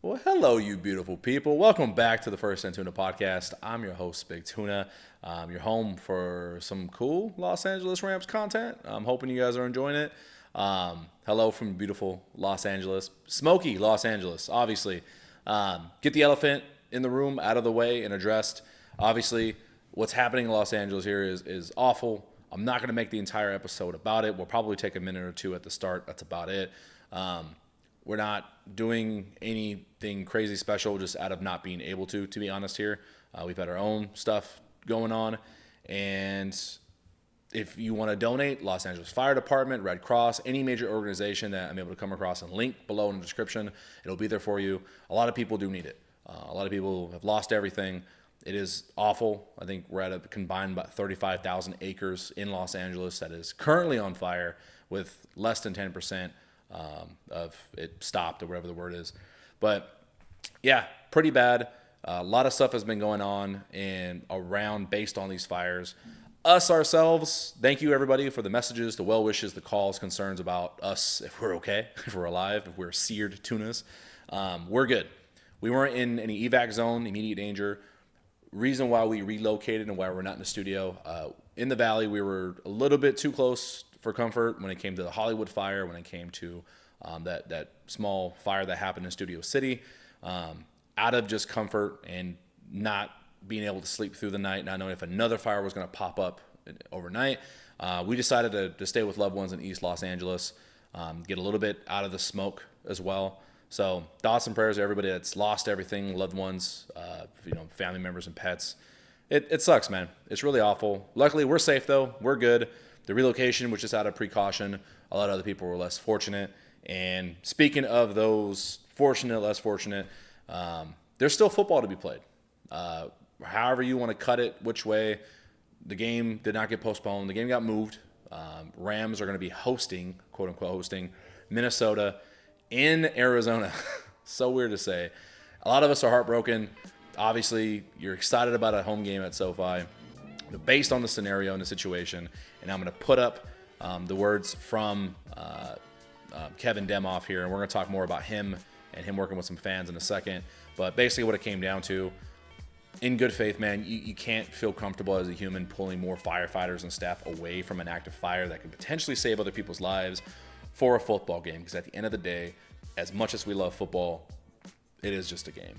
Well, hello, you beautiful people. Welcome back to the First and Tuna podcast. I'm your host, Big Tuna. You're home for some cool Los Angeles Rams content. I'm hoping you guys are enjoying it. Hello from beautiful Los Angeles, smoky Los Angeles, obviously. Get the elephant in the room out of the way and addressed. Obviously, what's happening in Los Angeles here is awful. I'm not going to make the entire episode about it. We'll probably take a minute or two at the start. That's about it. We're not doing anything crazy special just out of not being able to be honest here. We've had our own stuff going on. And if you want to donate, Los Angeles Fire Department, Red Cross, any major organization that I'm able to come across and link below in the description, it'll be there for you. A lot of people do need it. A lot of people have lost everything. It is awful. I think we're at a combined about 35,000 acres in Los Angeles that is currently on fire with less than 10% of it stopped or whatever the word is. But yeah, pretty bad. A lot of stuff has been going on and around based on these fires. Us ourselves, thank you everybody for the messages, the well wishes, the calls, concerns about us, if we're okay, if we're alive, if we're seared tunas. We're good. We weren't in any evac zone, immediate danger. Reason why we relocated and why we're not in the studio. In the valley, we were a little bit too close for comfort when it came to the Hollywood fire, when it came to that small fire that happened in Studio City. Out of just comfort and not being able to sleep through the night, not knowing if another fire was going to pop up overnight, we decided to stay with loved ones in East Los Angeles, get a little bit out of the smoke as well. So thoughts and prayers to everybody that's lost everything, loved ones, family members and pets. It sucks, man. It's really awful. Luckily, we're safe, though. We're good. The relocation was just out of precaution. A lot of other people were less fortunate. And speaking of those fortunate, less fortunate, there's still football to be played. However you want to cut it, which way, the game did not get postponed. The game got moved. Rams are going to be hosting, quote-unquote hosting, Minnesota in Arizona. So weird to say. A lot of us are heartbroken. Obviously, you're excited about a home game at SoFi. Based on the scenario and the situation, and I'm going to put up the words from Kevin Demoff here, and we're going to talk more about him and him working with some fans in a second. But basically what it came down to, in good faith, man, you can't feel comfortable as a human pulling more firefighters and staff away from an active fire that could potentially save other people's lives for a football game, because at the end of the day, as much as we love football, it is just a game.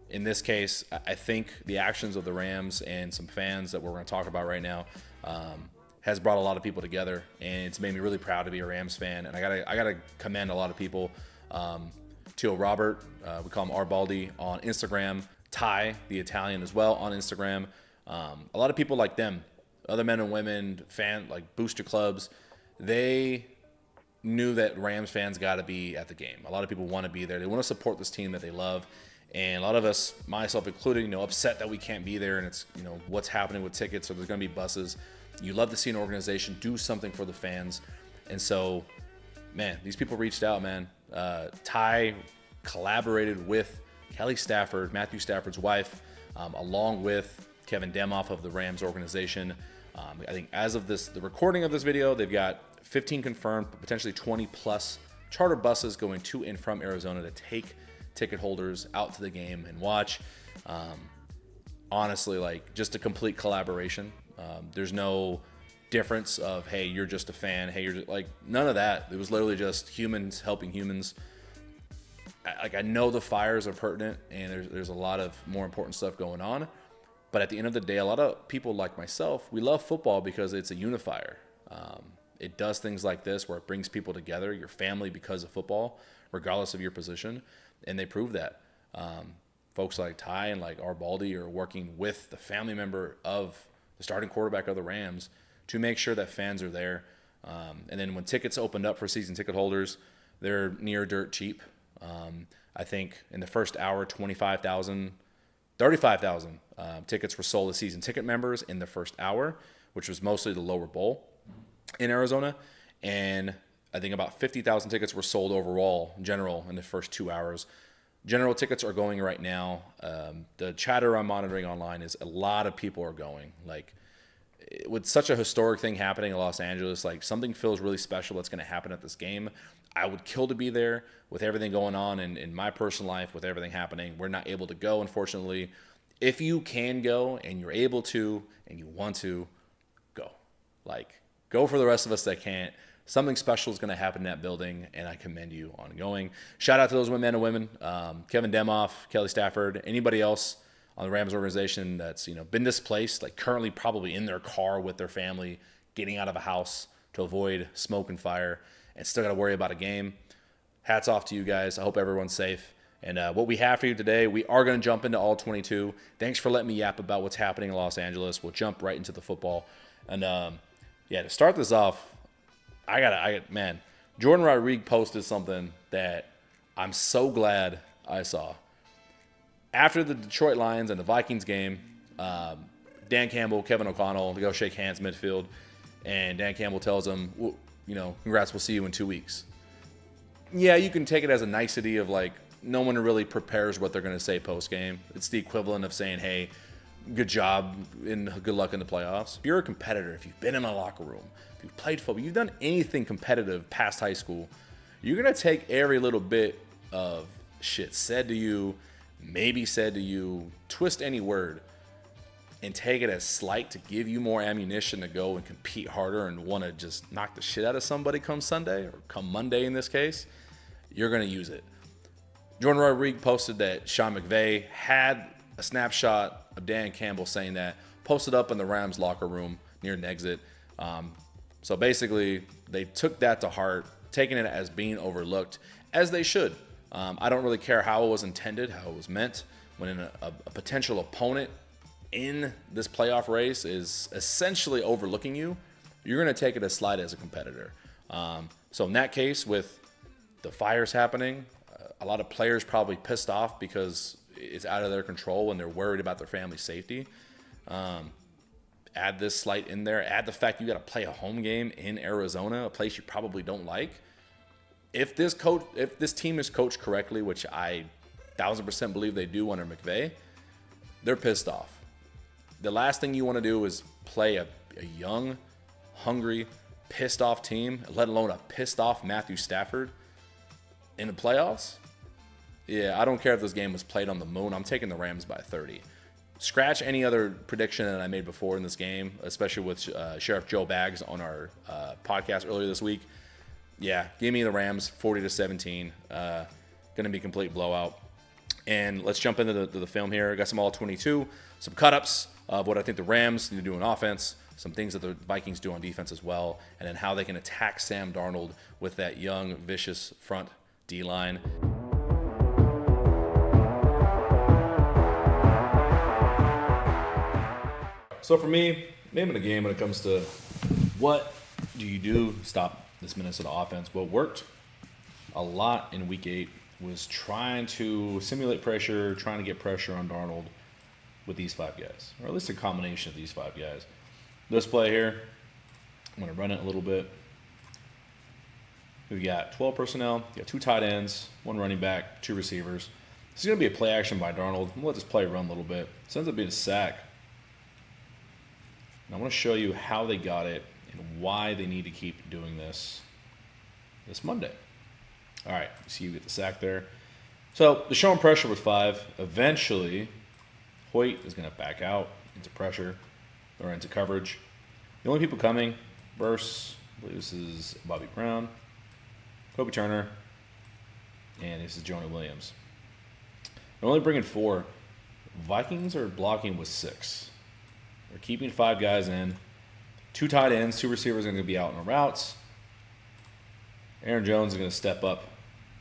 In this case, I think the actions of the Rams and some fans that we're going to talk about right now has brought a lot of people together, and it's made me really proud to be a Rams fan. And I gotta commend a lot of people. To Robert, we call him Arbaldi on Instagram. Ty, the Italian, as well on Instagram. A lot of people like them, other men and women, like booster clubs. They knew that Rams fans got to be at the game. A lot of people want to be there. They want to support this team that they love. And a lot of us, myself included, upset that we can't be there, and it's, what's happening with tickets, or there's going to be buses. You love to see an organization do something for the fans. And so, man, these people reached out, man. Ty collaborated with Kelly Stafford, Matthew Stafford's wife, along with Kevin Demoff of the Rams organization. I think as of the recording of this video, they've got 15 confirmed, but potentially 20 plus charter buses going to and from Arizona to take ticket holders out to the game and watch. Honestly, like, just a complete collaboration. There's no difference of, hey, you're just a fan, hey, you're just, like, none of that. It was literally just humans helping humans. I know the fires are pertinent, and there's a lot of more important stuff going on, but at the end of the day, a lot of people like myself, we love football because it's a unifier. It does things like this where it brings people together, your family, because of football, regardless of your position. And they prove that. Folks like Ty and like Arbaldi are working with the family member of the starting quarterback of the Rams to make sure that fans are there. And then when tickets opened up for season ticket holders, they're near dirt cheap. I think in the first hour, 35,000 tickets were sold to season ticket members in the first hour, which was mostly the lower bowl in Arizona. And I think about 50,000 tickets were sold overall, general, in the first 2 hours. General tickets are going right now. The chatter I'm monitoring online is a lot of people are going. Like, with such a historic thing happening in Los Angeles, like, something feels really special that's going to happen at this game. I would kill to be there with everything going on in my personal life, with everything happening. We're not able to go, unfortunately. If you can go and you're able to and you want to, go. Like, go for the rest of us that can't. Something special is going to happen in that building, and I commend you on going. Shout out to those men and women, Kevin Demoff, Kelly Stafford, anybody else on the Rams organization that's been displaced, like currently probably in their car with their family, getting out of a house to avoid smoke and fire, and still got to worry about a game. Hats off to you guys. I hope everyone's safe. And what we have for you today, we are going to jump into ALL-22. Thanks for letting me yap about what's happening in Los Angeles. We'll jump right into the football. And to start this off, man, Jordan Rodriguez posted something that I'm so glad I saw. After the Detroit Lions and the Vikings game, Dan Campbell, Kevin O'Connell, they go shake hands midfield, and Dan Campbell tells him, well, congrats, we'll see you in 2 weeks. Yeah, you can take it as a nicety of like, no one really prepares what they're going to say post-game. It's the equivalent of saying, hey, good job and good luck in the playoffs. If you're a competitor, if you've been in a locker room, if you've played football, you've done anything competitive past high school, you're going to take every little bit of shit said to you, maybe said to you, twist any word, and take it as slight to give you more ammunition to go and compete harder and want to just knock the shit out of somebody come Sunday or come Monday in this case. You're going to use it. Jordan Rodriguez posted that Sean McVay had a snapshot of Dan Campbell saying that, posted up in the Rams locker room near an exit. So basically, they took that to heart, taking it as being overlooked, as they should. I don't really care how it was intended, how it was meant. When a potential opponent in this playoff race is essentially overlooking you, you're going to take it as slight as a competitor. So in that case, with the fires happening, a lot of players probably pissed off because it's out of their control and they're worried about their family's safety. Add this slight in there. Add the fact you got to play a home game in Arizona, a place you probably don't like. If this team is coached correctly, which I 1,000% believe they do under McVay, they're pissed off. The last thing you want to do is play a young, hungry, pissed off team, let alone a pissed off Matthew Stafford in the playoffs. Yeah, I don't care if this game was played on the moon. I'm taking the Rams by 30. Scratch any other prediction that I made before in this game, especially with Sheriff Joe Baggs on our podcast earlier this week. Yeah, give me the Rams 40-17. Going to be a complete blowout. And let's jump into the film here. I got some ALL-22, some cut-ups of what I think the Rams need to do on offense, some things that the Vikings do on defense as well, and then how they can attack Sam Darnold with that young, vicious front D-line. So for me, name of the game when it comes to what do you do to stop this Minnesota offense, what worked a lot in Week 8 was trying to simulate pressure, trying to get pressure on Darnold with these 5 guys, or at least a combination of these 5 guys. This play here, I'm going to run it a little bit. We got 12 personnel, we got 2 tight ends, 1 running back, 2 receivers. This is going to be a play action by Darnold. We'll let this play run a little bit. This ends up being a sack. And I want to show you how they got it and why they need to keep doing this Monday. All right, you see you get the sack there. So they're showing pressure with 5. Eventually, Hoyt is going to back out into pressure or into coverage. The only people coming, verse, I believe this is Bobby Brown, Kobe Turner, and this is Jonah Williams. They're only bringing 4. Vikings are blocking with 6. They're keeping 5 guys in. 2 tight ends, 2 receivers are going to be out in the routes. Aaron Jones is going to step up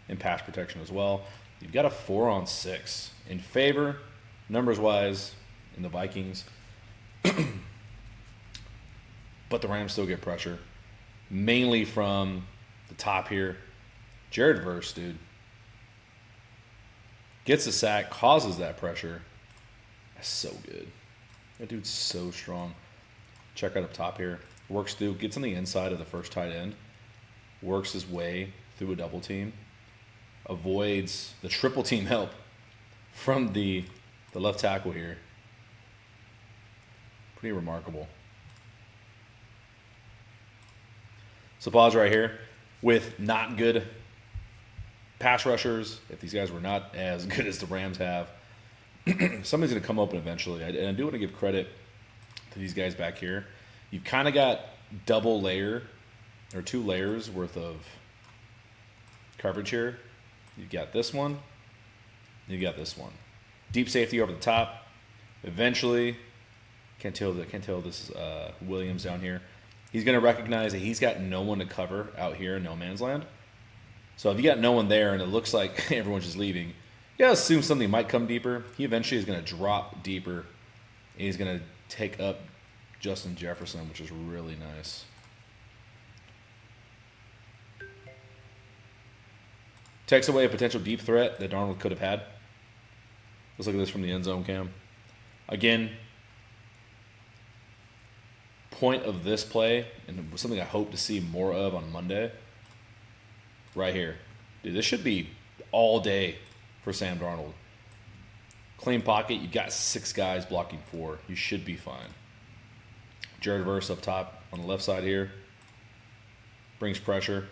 in pass protection as well. You've got a 4-on-6 in favor, numbers-wise, in the Vikings. But the Rams still get pressure, mainly from the top here. Jared Verse, dude, gets a sack, causes that pressure. That's so good. That dude's so strong. Check out up top here. Works through, gets on the inside of the first tight end, works his way through a double team, avoids the triple team help from the left tackle here. Pretty remarkable. So pause right here with not good pass rushers, if these guys were not as good as the Rams have, somebody's going to come open eventually. And I do want to give credit to these guys back here. You've kind of got double layer or 2 layers worth of coverage here. You've got this one. You got this one. Deep safety over the top. Eventually, can't tell this is Williams down here. He's going to recognize that he's got no one to cover out here in no man's land. So if you got no one there and it looks like everyone's just leaving, you got to assume something might come deeper. He eventually is going to drop deeper, and he's going to take up Justin Jefferson, which is really nice. Takes away a potential deep threat that Darnold could have had. Let's look at this from the end zone cam. Again, point of this play, and something I hope to see more of on Monday, right here. Dude, this should be all day for Sam Darnold. Clean pocket, you got 6 guys blocking 4. You should be fine. Jared Verse up top on the left side here. Brings pressure.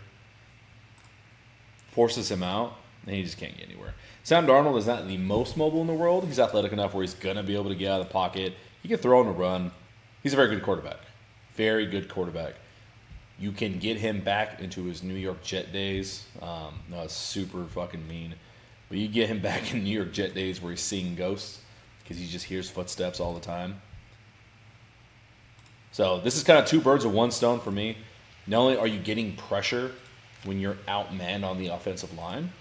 Forces him out, and he just can't get anywhere. Sam Darnold is not the most mobile in the world. He's athletic enough where he's going to be able to get out of the pocket. He can throw on a run. He's a very good quarterback. Very good quarterback. You can get him back into his New York Jet days. No, it's super fucking mean. But you get him back in New York Jet days where he's seeing ghosts because he just hears footsteps all the time. So this is kind of 2 birds with 1 stone for me. Not only are you getting pressure when you're outmanned on the offensive line,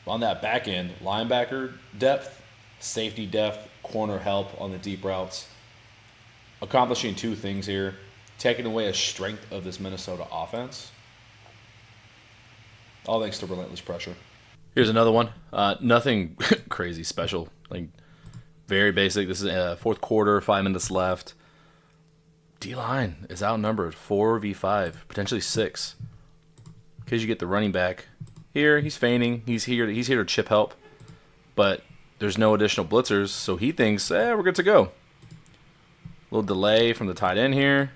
on that back end, linebacker depth, safety depth, corner help on the deep routes. Accomplishing 2 things here. Taking away a strength of this Minnesota offense. All thanks to relentless pressure. Here's another one. Nothing crazy special. Like, very basic. This is 4th quarter, 5 minutes left. D-line is outnumbered 4v5, potentially 6. Because you get the running back here. He's feigning. He's here to chip help. But there's no additional blitzers, so he thinks, we're good to go. A little delay from the tight end here.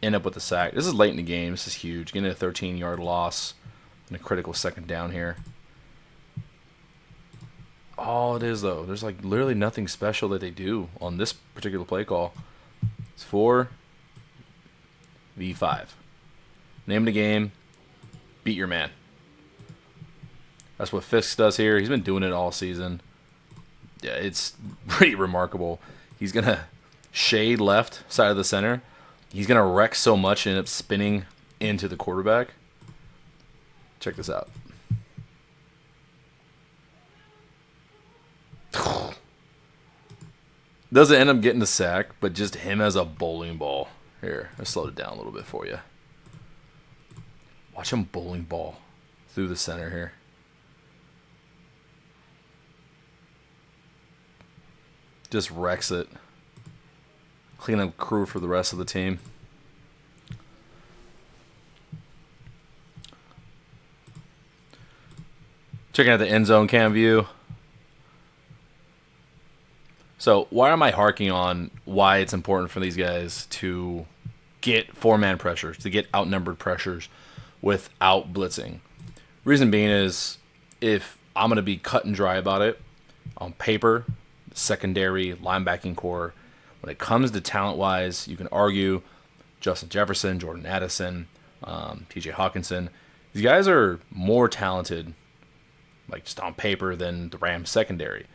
End up with the sack. This is late in the game. This is huge. Getting a 13-yard loss and a critical 2nd down here. All it is, though, there's like literally nothing special that they do on this particular play call. It's 4v5. Name of the game, beat your man. That's what Fisk does here. He's been doing it all season. Yeah, it's pretty remarkable. He's going to shade left side of the center. He's going to wreck so much and end up spinning into the quarterback. Check this out. Doesn't end up getting the sack, but just him as a bowling ball. Here, I slowed it down a little bit for you. Watch him bowling ball through the center here. Just wrecks it. Clean up crew for the rest of the team. Checking out the end zone cam view. So why am I harking on why it's important for these guys to get 4-man pressures, to get outnumbered pressures without blitzing? Reason being is, if I'm going to be cut and dry about it, on paper, secondary, linebacking core, when it comes to talent-wise, you can argue Justin Jefferson, Jordan Addison, TJ Hawkinson. These guys are more talented, like just on paper, than the Rams secondary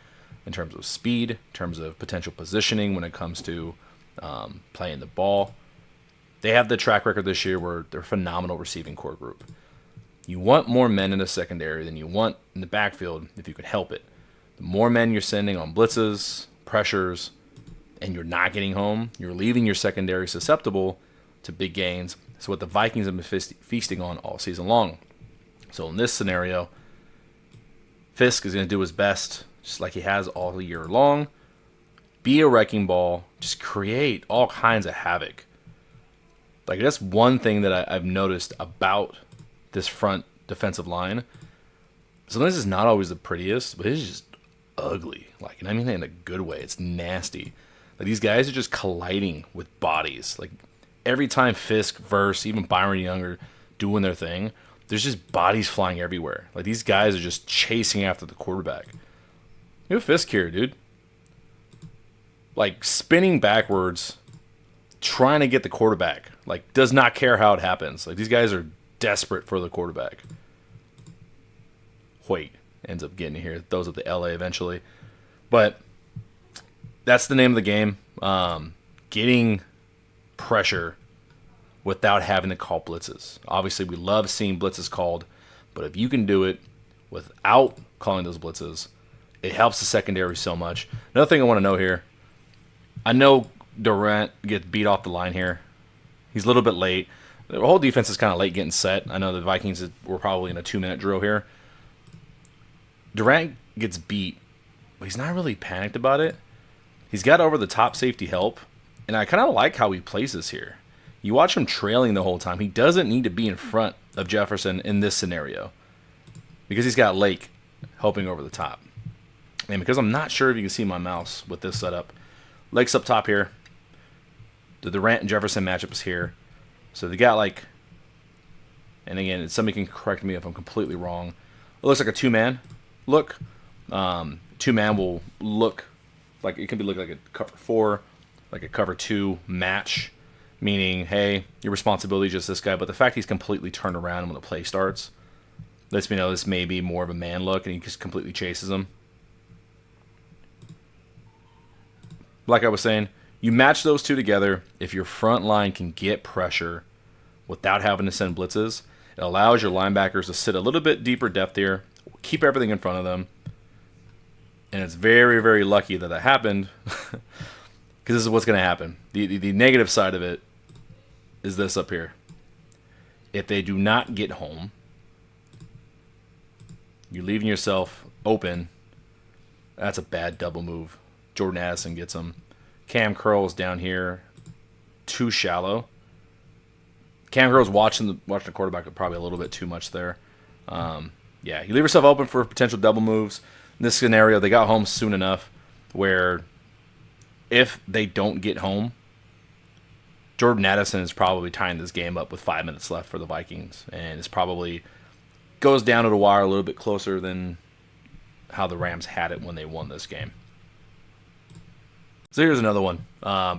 in terms of speed, in terms of potential positioning when it comes to playing the ball. They have the track record this year where they're a phenomenal receiving core group. You want more men in the secondary than you want in the backfield if you can help it. The more men you're sending on blitzes, pressures, and you're not getting home, you're leaving your secondary susceptible to big gains. It's what the Vikings have been feasting on all season long. So in this scenario, Fisk is going to do his best, just like he has all year long. Be a wrecking ball. Just create all kinds of havoc. Like, that's one thing that I've noticed about this front defensive line. Sometimes it's not always the prettiest, but it's just ugly. Like, and I mean that in a good way. It's nasty. Like, these guys are just colliding with bodies. Like, every time Fisk, Verse, even Byron Young are doing their thing, there's just bodies flying everywhere. Like, these guys are just chasing after the quarterback. You have Fisk here, dude. Like, spinning backwards, trying to get the quarterback. Like, does not care how it happens. Like, these guys are desperate for the quarterback. Hoyt ends up getting here. Throws up to LA eventually. But that's the name of the game. Getting pressure without having to call blitzes. Obviously, we love seeing blitzes called, but if you can do it without calling those blitzes, it helps the secondary so much. Another thing I want to know here, I know Durant gets beat off the line here. He's a little bit late. The whole defense is kind of late getting set. I know the Vikings were probably in a 2-minute drill here. Durant gets beat, but he's not really panicked about it. He's got over the top safety help, and I kind of like how he plays this here. You watch him trailing the whole time. He doesn't need to be in front of Jefferson in this scenario because he's got Lake helping over the top. And because I'm not sure if you can see my mouse with this setup, Lake's up top here. The Durant and Jefferson matchup is here. So they got like, and again, somebody can correct me if I'm completely wrong. It looks like a two-man look. Two-man will look like, it can be look like a cover 4, like a cover 2 match. Meaning, hey, your responsibility is just this guy. But the fact he's completely turned around when the play starts lets me know this may be more of a man look, and he just completely chases him. Like I was saying, you match those two together. If your front line can get pressure without having to send blitzes, it allows your linebackers to sit a little bit deeper depth here, keep everything in front of them. And it's very, very lucky that happened because this is what's going to happen. The negative side of it is this up here. If they do not get home, you're leaving yourself open. That's a bad double move. Jordan Addison gets him. Cam Curl's down here, too shallow. Cam Curl's watching the quarterback probably a little bit too much there. Yeah, you leave yourself open for potential double moves. In this scenario, they got home soon enough where if they don't get home, Jordan Addison is probably tying this game up with 5 minutes left for the Vikings, and it's probably goes down to the wire a little bit closer than how the Rams had it when they won this game. So here's another one.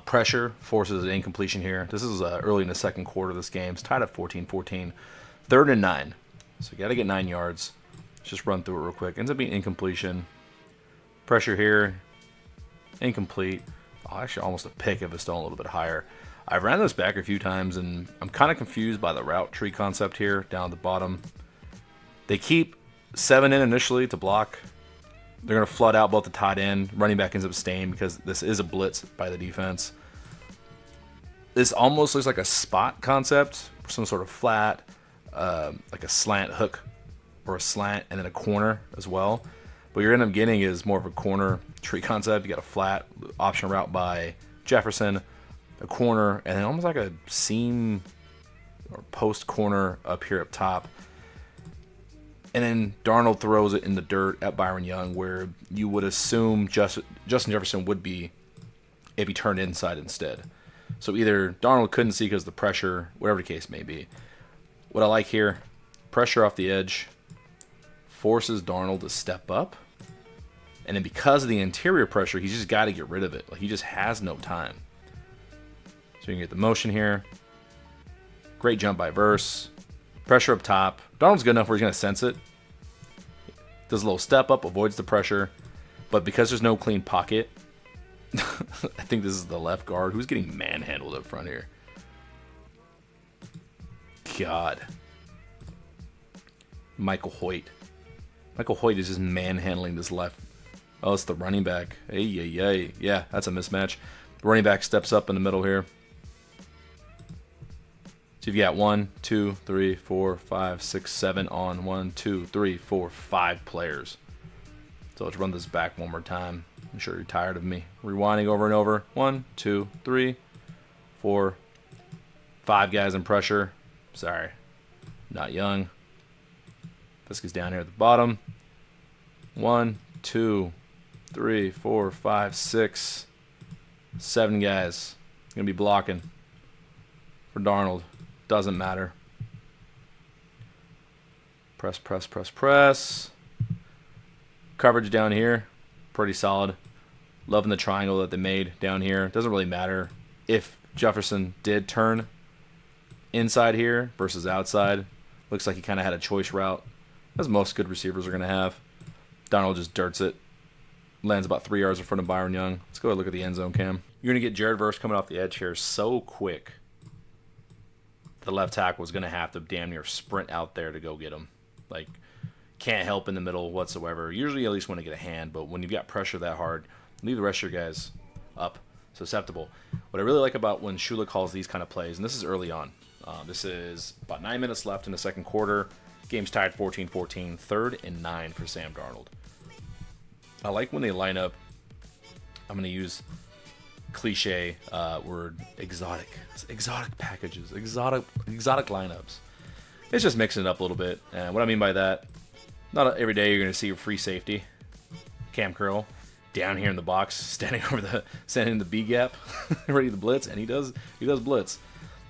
Pressure forces an incompletion here. This is early in the second quarter of this game. It's tied at 14-14. 3rd and 9. So you got to get 9 yards. Let's just run through it real quick. Ends up being incompletion. Pressure here. Incomplete. Oh, actually almost a pick if it's still a little bit higher. I've ran this back a few times, and I'm kind of confused by the route tree concept here down at the bottom. They keep 7 in initially to block. They're going to flood out both the tight end. Running back ends up staying because this is a blitz by the defense. This almost looks like a spot concept, some sort of flat, like a slant hook or a slant, and then a corner as well. What you're going to end up getting is more of a corner tree concept. You got a flat option route by Jefferson, a corner, and then almost like a seam or post corner up here up top. And then Darnold throws it in the dirt at Byron Young, where you would assume Justin Jefferson would be if he turned inside instead. So either Darnold couldn't see because of the pressure, whatever the case may be. What I like here, pressure off the edge, forces Darnold to step up. And then because of the interior pressure, he's just got to get rid of it. Like, he just has no time. So you can get the motion here. Great jump by Verse. Pressure up top. Darnold's good enough where he's going to sense it. Does a little step up, avoids the pressure. But because there's no clean pocket, I think this is the left guard who's getting manhandled up front here. God. Michael Hoyt. Michael Hoyt is just manhandling this left. Oh, it's the running back. Hey. Yeah, that's a mismatch. The running back steps up in the middle here. So you've got 1, 2, 3, 4, 5, 6, 7 on 1, 2, 3, 4, 5 players. So let's run this back one more time. I'm sure you're tired of me rewinding over and over. 1, 2, 3, 4, 5 guys in pressure. Sorry, not Young. This goes down here at the bottom. 1, 2, 3, 4, 5, 6, 7 guys gonna be blocking for Darnold. Doesn't matter. Press, press, press, press. Coverage down here, pretty solid. Loving the triangle that they made down here. Doesn't really matter if Jefferson did turn inside here versus outside. Looks like he kind of had a choice route, as most good receivers are going to have. Donald just dirts it. Lands about 3 yards in front of Byron Young. Let's go ahead and look at the end zone cam. You're going to get Jared Verse coming off the edge here so quick. The left tackle was going to have to damn near sprint out there to go get him. Like, can't help in the middle whatsoever. Usually you at least want to get a hand, but when you've got pressure that hard, leave the rest of your guys up, susceptible. What I really like about when Shula calls these kind of plays, and this is early on. This is about 9 minutes left in the second quarter. Game's tied 14-14, 3rd and 9 for Sam Darnold. I like when they line up. I'm going to use cliche word exotic packages, exotic lineups. It's just mixing it up a little bit. And what I mean by that, not every day you're going to see your free safety, Cam Curl, down here in the box, standing in the B gap, ready to blitz, and he does blitz.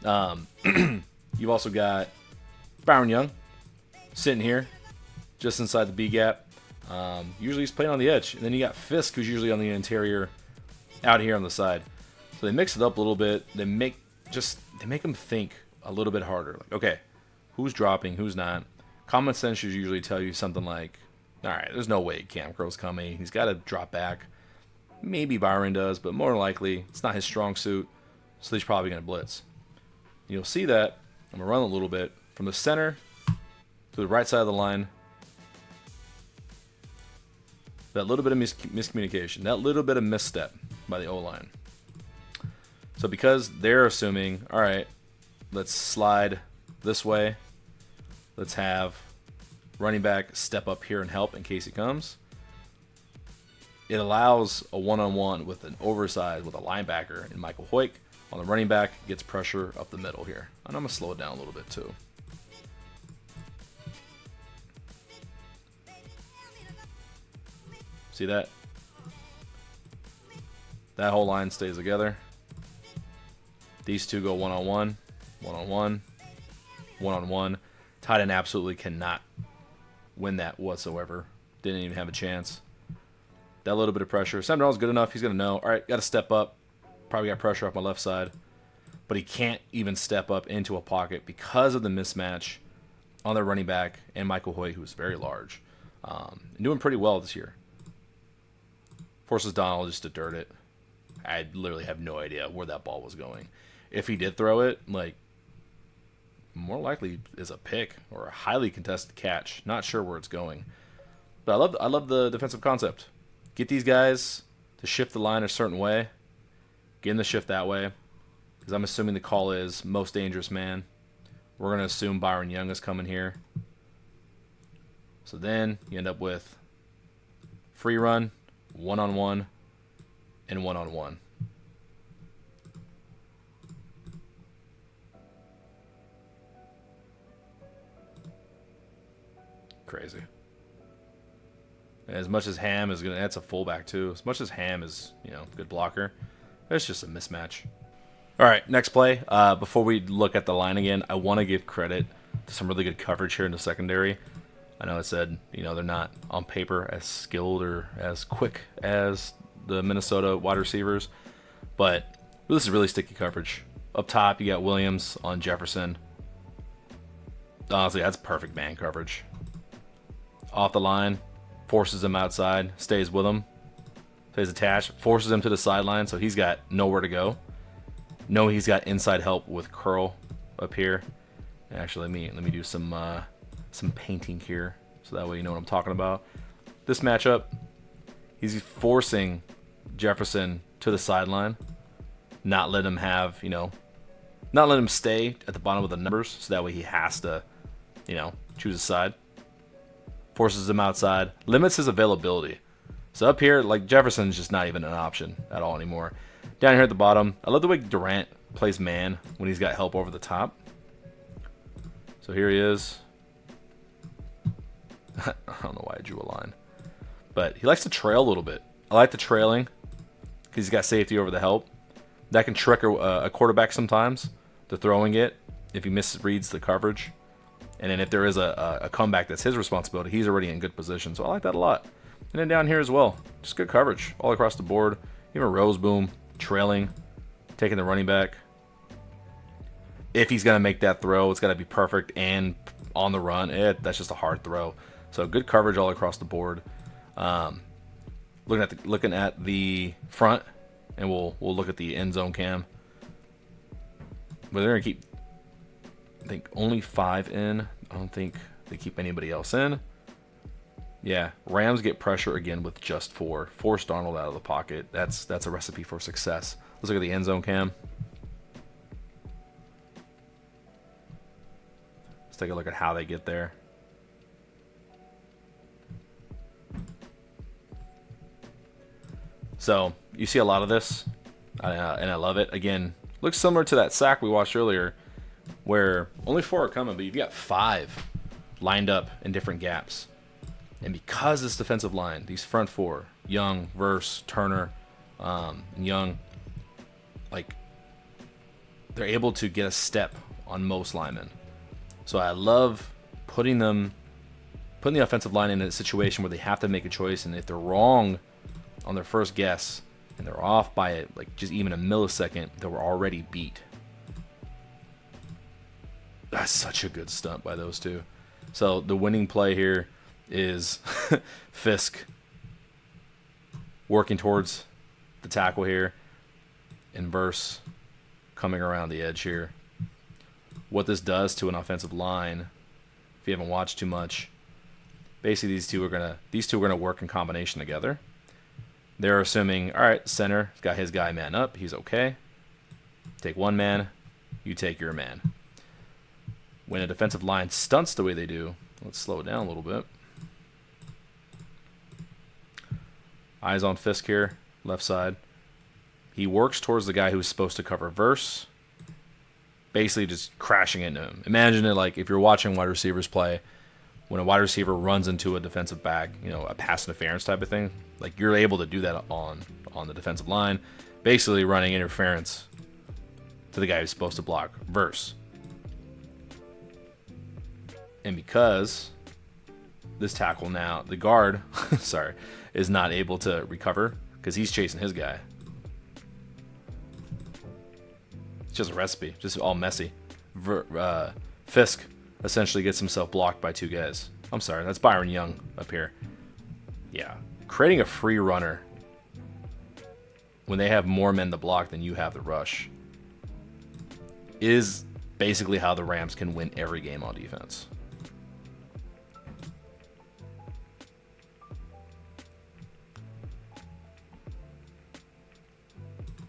You've also got Byron Young sitting here, just inside the B gap. Usually he's playing on the edge, and then you got Fisk, who's usually on the interior, out here on the side. So they mix it up a little bit. They make them think a little bit harder. Like, okay, who's dropping, who's not? Common sense should usually tell you something like, all right, there's no way Cam Crow's coming. He's got to drop back. Maybe Byron does, but more likely it's not his strong suit, so he's probably going to blitz. You'll see that. I'm going to run a little bit from the center to the right side of the line. That little bit of miscommunication, that little bit of misstep by the O-line. So because they're assuming, all right, let's slide this way. Let's have running back step up here and help in case he comes. It allows a one-on-one with an oversized, with a linebacker and Michael Hoyk on the running back, gets pressure up the middle here. And I'm going to slow it down a little bit too. See that? That whole line stays together. These two go one-on-one, one-on-one, one-on-one. Tight end absolutely cannot win that whatsoever. Didn't even have a chance. That little bit of pressure. Sam Darnold's good enough. He's going to know, all right, got to step up. Probably got pressure off my left side. But he can't even step up into a pocket because of the mismatch on their running back and Michael Hoyt, who's very large. And doing pretty well this year. Forces Donald just to dirt it. I literally have no idea where that ball was going. If he did throw it, like, more likely is a pick or a highly contested catch. Not sure where it's going. But I love the defensive concept. Get these guys to shift the line a certain way. Get in the shift that way. Because I'm assuming the call is most dangerous man. We're going to assume Byron Young is coming here. So then you end up with free run, one-on-one, and one-on-one. Crazy. And as much as Ham is that's a fullback too. As much as Ham is, good blocker, it's just a mismatch. All right, next play. Before we look at the line again, I want to give credit to some really good coverage here in the secondary. I know I said, they're not on paper as skilled or as quick as the Minnesota wide receivers, but this is really sticky coverage. Up top, you got Williams on Jefferson. Honestly, that's perfect man coverage. Off the line, forces him outside, stays with him, stays attached, forces him to the sideline, so he's got nowhere to go. No, he's got inside help with Curl up here. Actually, let me do some painting here, so that way you know what I'm talking about. This matchup, he's forcing Jefferson to the sideline, not let him have, not let him stay at the bottom of the numbers, so that way he has to, choose a side. Forces him outside, limits his availability. So up here, like, Jefferson's just not even an option at all anymore. Down here at the bottom, I love the way Durant plays man when he's got help over the top. So here he is. I don't know why I drew a line. But he likes to trail a little bit. I like the trailing because he's got safety over the help. That can trick a quarterback sometimes to throwing it if he misreads the coverage. And then if there is a comeback that's his responsibility, he's already in good position. So I like that a lot. And then down here as well, just good coverage all across the board. Even Roseboom trailing, taking the running back. If he's going to make that throw, it's got to be perfect and on the run. That's just a hard throw. So good coverage all across the board. Looking at the front, and we'll look at the end zone cam. But they're going to keep, I think, only 5 in. I don't think they keep anybody else in. Yeah, Rams get pressure again with just 4. Force Darnold out of the pocket. That's a recipe for success. Let's look at the end zone cam. Let's take a look at how they get there. So you see a lot of this, and I love it. Again, looks similar to that sack we watched earlier, where only 4 are coming, but you've got 5 lined up in different gaps. And because this defensive line, these front 4, Young, Verse, Turner, and Young, like, they're able to get a step on most linemen. So I love putting the offensive line in a situation where they have to make a choice, and if they're wrong on their first guess and they're off by like just even a millisecond, they were already beat. That's such a good stunt by those two. So the winning play here is Fisk working towards the tackle here, and Verse coming around the edge here. What this does to an offensive line, if you haven't watched too much, basically these two are gonna work in combination together. They're assuming, all right, center got his guy man up, he's okay. Take one man, you take your man. When a defensive line stunts the way they do, let's slow it down a little bit. Eyes on Fisk here, left side. He works towards the guy who's supposed to cover Verse, basically just crashing into him. Imagine it like if you're watching wide receivers play, when a wide receiver runs into a defensive back, a pass interference type of thing, like you're able to do that on the defensive line, basically running interference to the guy who's supposed to block Verse. And because this tackle now, the guard, sorry, is not able to recover because he's chasing his guy. It's just a recipe, just all messy. Fisk essentially gets himself blocked by 2 guys. I'm sorry, that's Byron Young up here. Yeah, creating a free runner when they have more men to block than you have to rush is basically how the Rams can win every game on defense.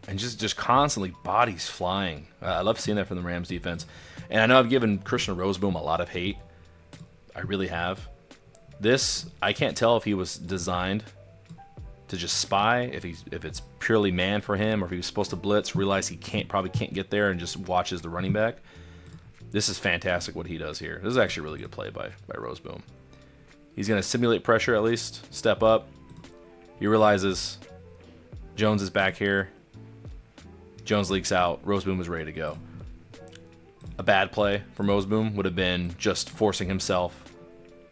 And just constantly bodies flying. I love seeing that from the Rams defense. And I know I've given Christian Roseboom a lot of hate. I really have. This, I can't tell if he was designed to just spy, if it's purely man for him, or if he was supposed to blitz, realize he probably can't get there and just watches the running back. This is fantastic what he does here. This is actually a really good play by Roseboom. He's going to simulate pressure at least, step up. He realizes Jones is back here. Jones leaks out. Roseboom is ready to go. A bad play from Roseboom would have been just forcing himself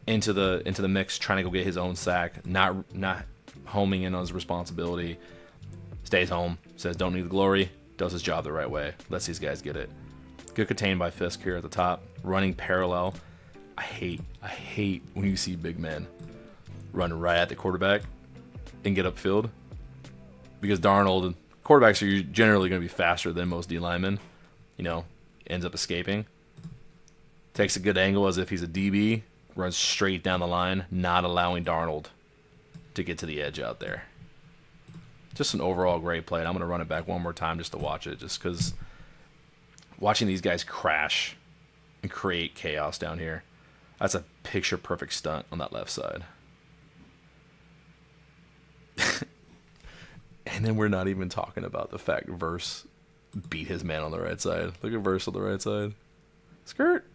into the mix, trying to go get his own sack, not homing in on his responsibility. Stays home, says don't need the glory, does his job the right way, lets these guys get it. Good contained by Fisk here at the top, running parallel. I hate when you see big men run right at the quarterback and get upfield, because Darnold, quarterbacks are generally going to be faster than most D linemen, ends up escaping. Takes a good angle as if he's a DB, runs straight down the line, not allowing Darnold to get to the edge out there. Just an overall great play. And I'm going to run it back one more time just to watch it, just because watching these guys crash and create chaos down here, that's a picture-perfect stunt on that left side. And then we're not even talking about the fact Verse beat his man on the right side. Look at Verse on the right side. Skirt.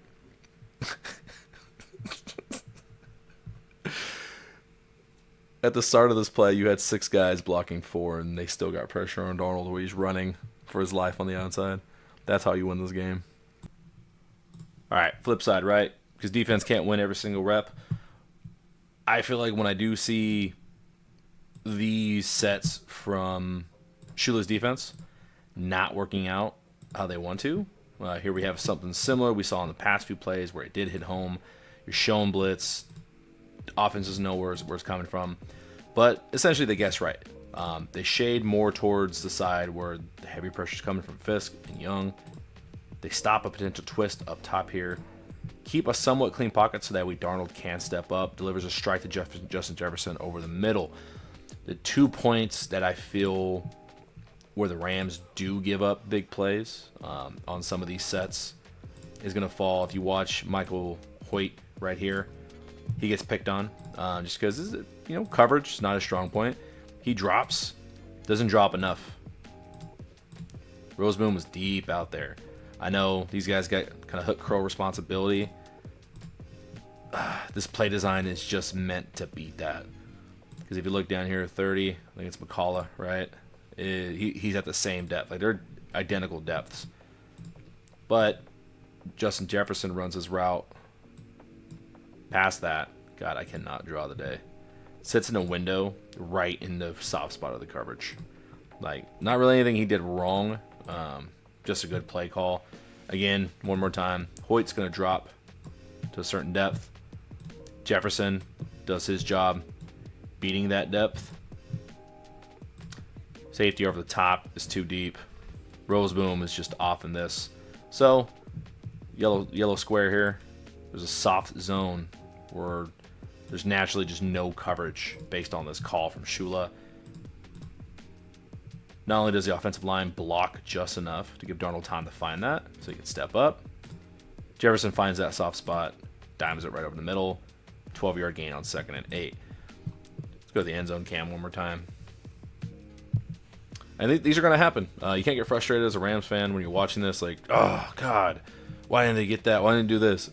At the start of this play, you had 6 guys blocking 4, and they still got pressure on Darnold where he's running for his life on the outside. That's how you win this game. All right, flip side, right? because defense can't win every single rep. I feel like when I do see these sets from Shula's defense not working out how they want to, here we have something similar we saw in the past few plays where it did hit home. You're showing blitz. Offenses know where it's coming from. But essentially they guess right. They shade more towards the side where the heavy pressure is coming from Fisk and Young. They stop a potential twist up top here. Keep a somewhat clean pocket so that way Darnold can step up. Delivers a strike to Justin Jefferson over the middle. The 2 points that I feel where the Rams do give up big plays on some of these sets is going to fall. If you watch Michael Hoyt right here, he gets picked on just because, coverage is not a strong point. He drops, doesn't drop enough. Roseboom was deep out there. I know these guys got kind of hook curl responsibility. This play design is just meant to beat that. Because if you look down here, 30, I think it's McCullough, right? He's at the same depth. Like, they're identical depths. But Justin Jefferson runs his route past that. God, I cannot draw the day. Sits in a window right in the soft spot of the coverage. Like, not really anything he did wrong. Just a good play call. Again, one more time. Hoyt's going to drop to a certain depth. Jefferson does his job beating that depth. Safety over the top is too deep. Roseboom is just off in this. So, yellow square here. There's a soft zone where there's naturally just no coverage based on this call from Shula. Not only does the offensive line block just enough to give Darnold time to find that, so he can step up, Jefferson finds that soft spot, dimes it right over the middle, 12-yard gain on 2nd and 8. Let's go to the end zone cam one more time. I think these are going to happen. You can't get frustrated as a Rams fan when you're watching this, like, oh, God, why didn't they get that? Why didn't they do this?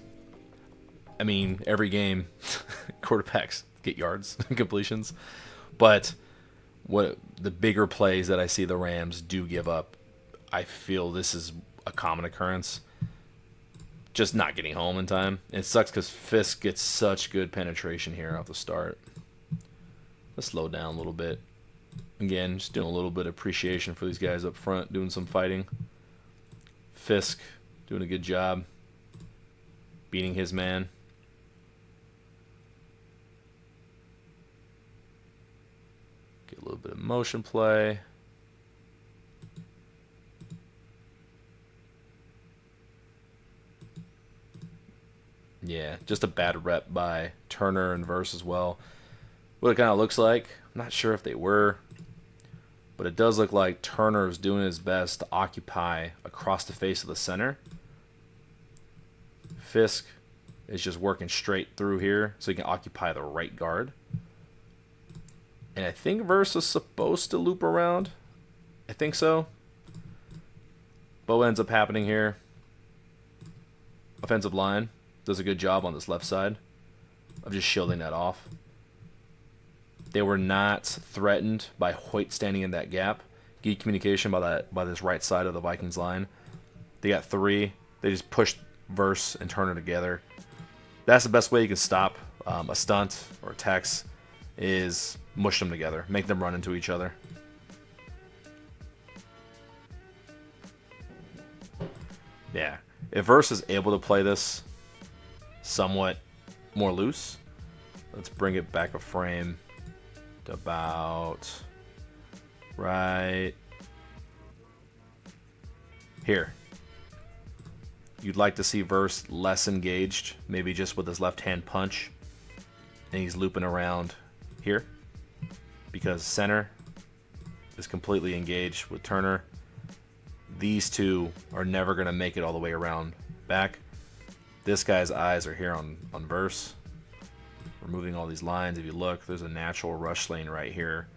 I mean, every game, quarterbacks get yards and completions. But what the bigger plays that I see the Rams do give up, I feel this is a common occurrence. Just not getting home in time. It sucks because Fisk gets such good penetration here off the start. Let's slow down a little bit. Again, just doing a little bit of appreciation for these guys up front, doing some fighting. Fisk doing a good job beating his man. Get a little bit of motion play. Yeah, just a bad rep by Turner and Verse as well. What it kind of looks like, I'm not sure if they were, but it does look like Turner is doing his best to occupy across the face of the center. Fisk is just working straight through here so he can occupy the right guard. And I think Verse is supposed to loop around. I think so. But what ends up happening here, offensive line does a good job on this left side of just shielding that off. They were not threatened by Hoyt standing in that gap. Good communication by this right side of the Vikings line. They got 3. They just pushed Verse and Turner together. That's the best way you can stop a stunt or a tex, is mush them together, make them run into each other. Yeah, if Verse is able to play this somewhat more loose, let's bring it back a frame to about right here. You'd like to see Verse less engaged, maybe just with his left-hand punch, and he's looping around here because center is completely engaged with Turner. These two are never going to make it all the way around back. This guy's eyes are here on Verse. Removing all these lines. If you look, there's a natural rush lane right here,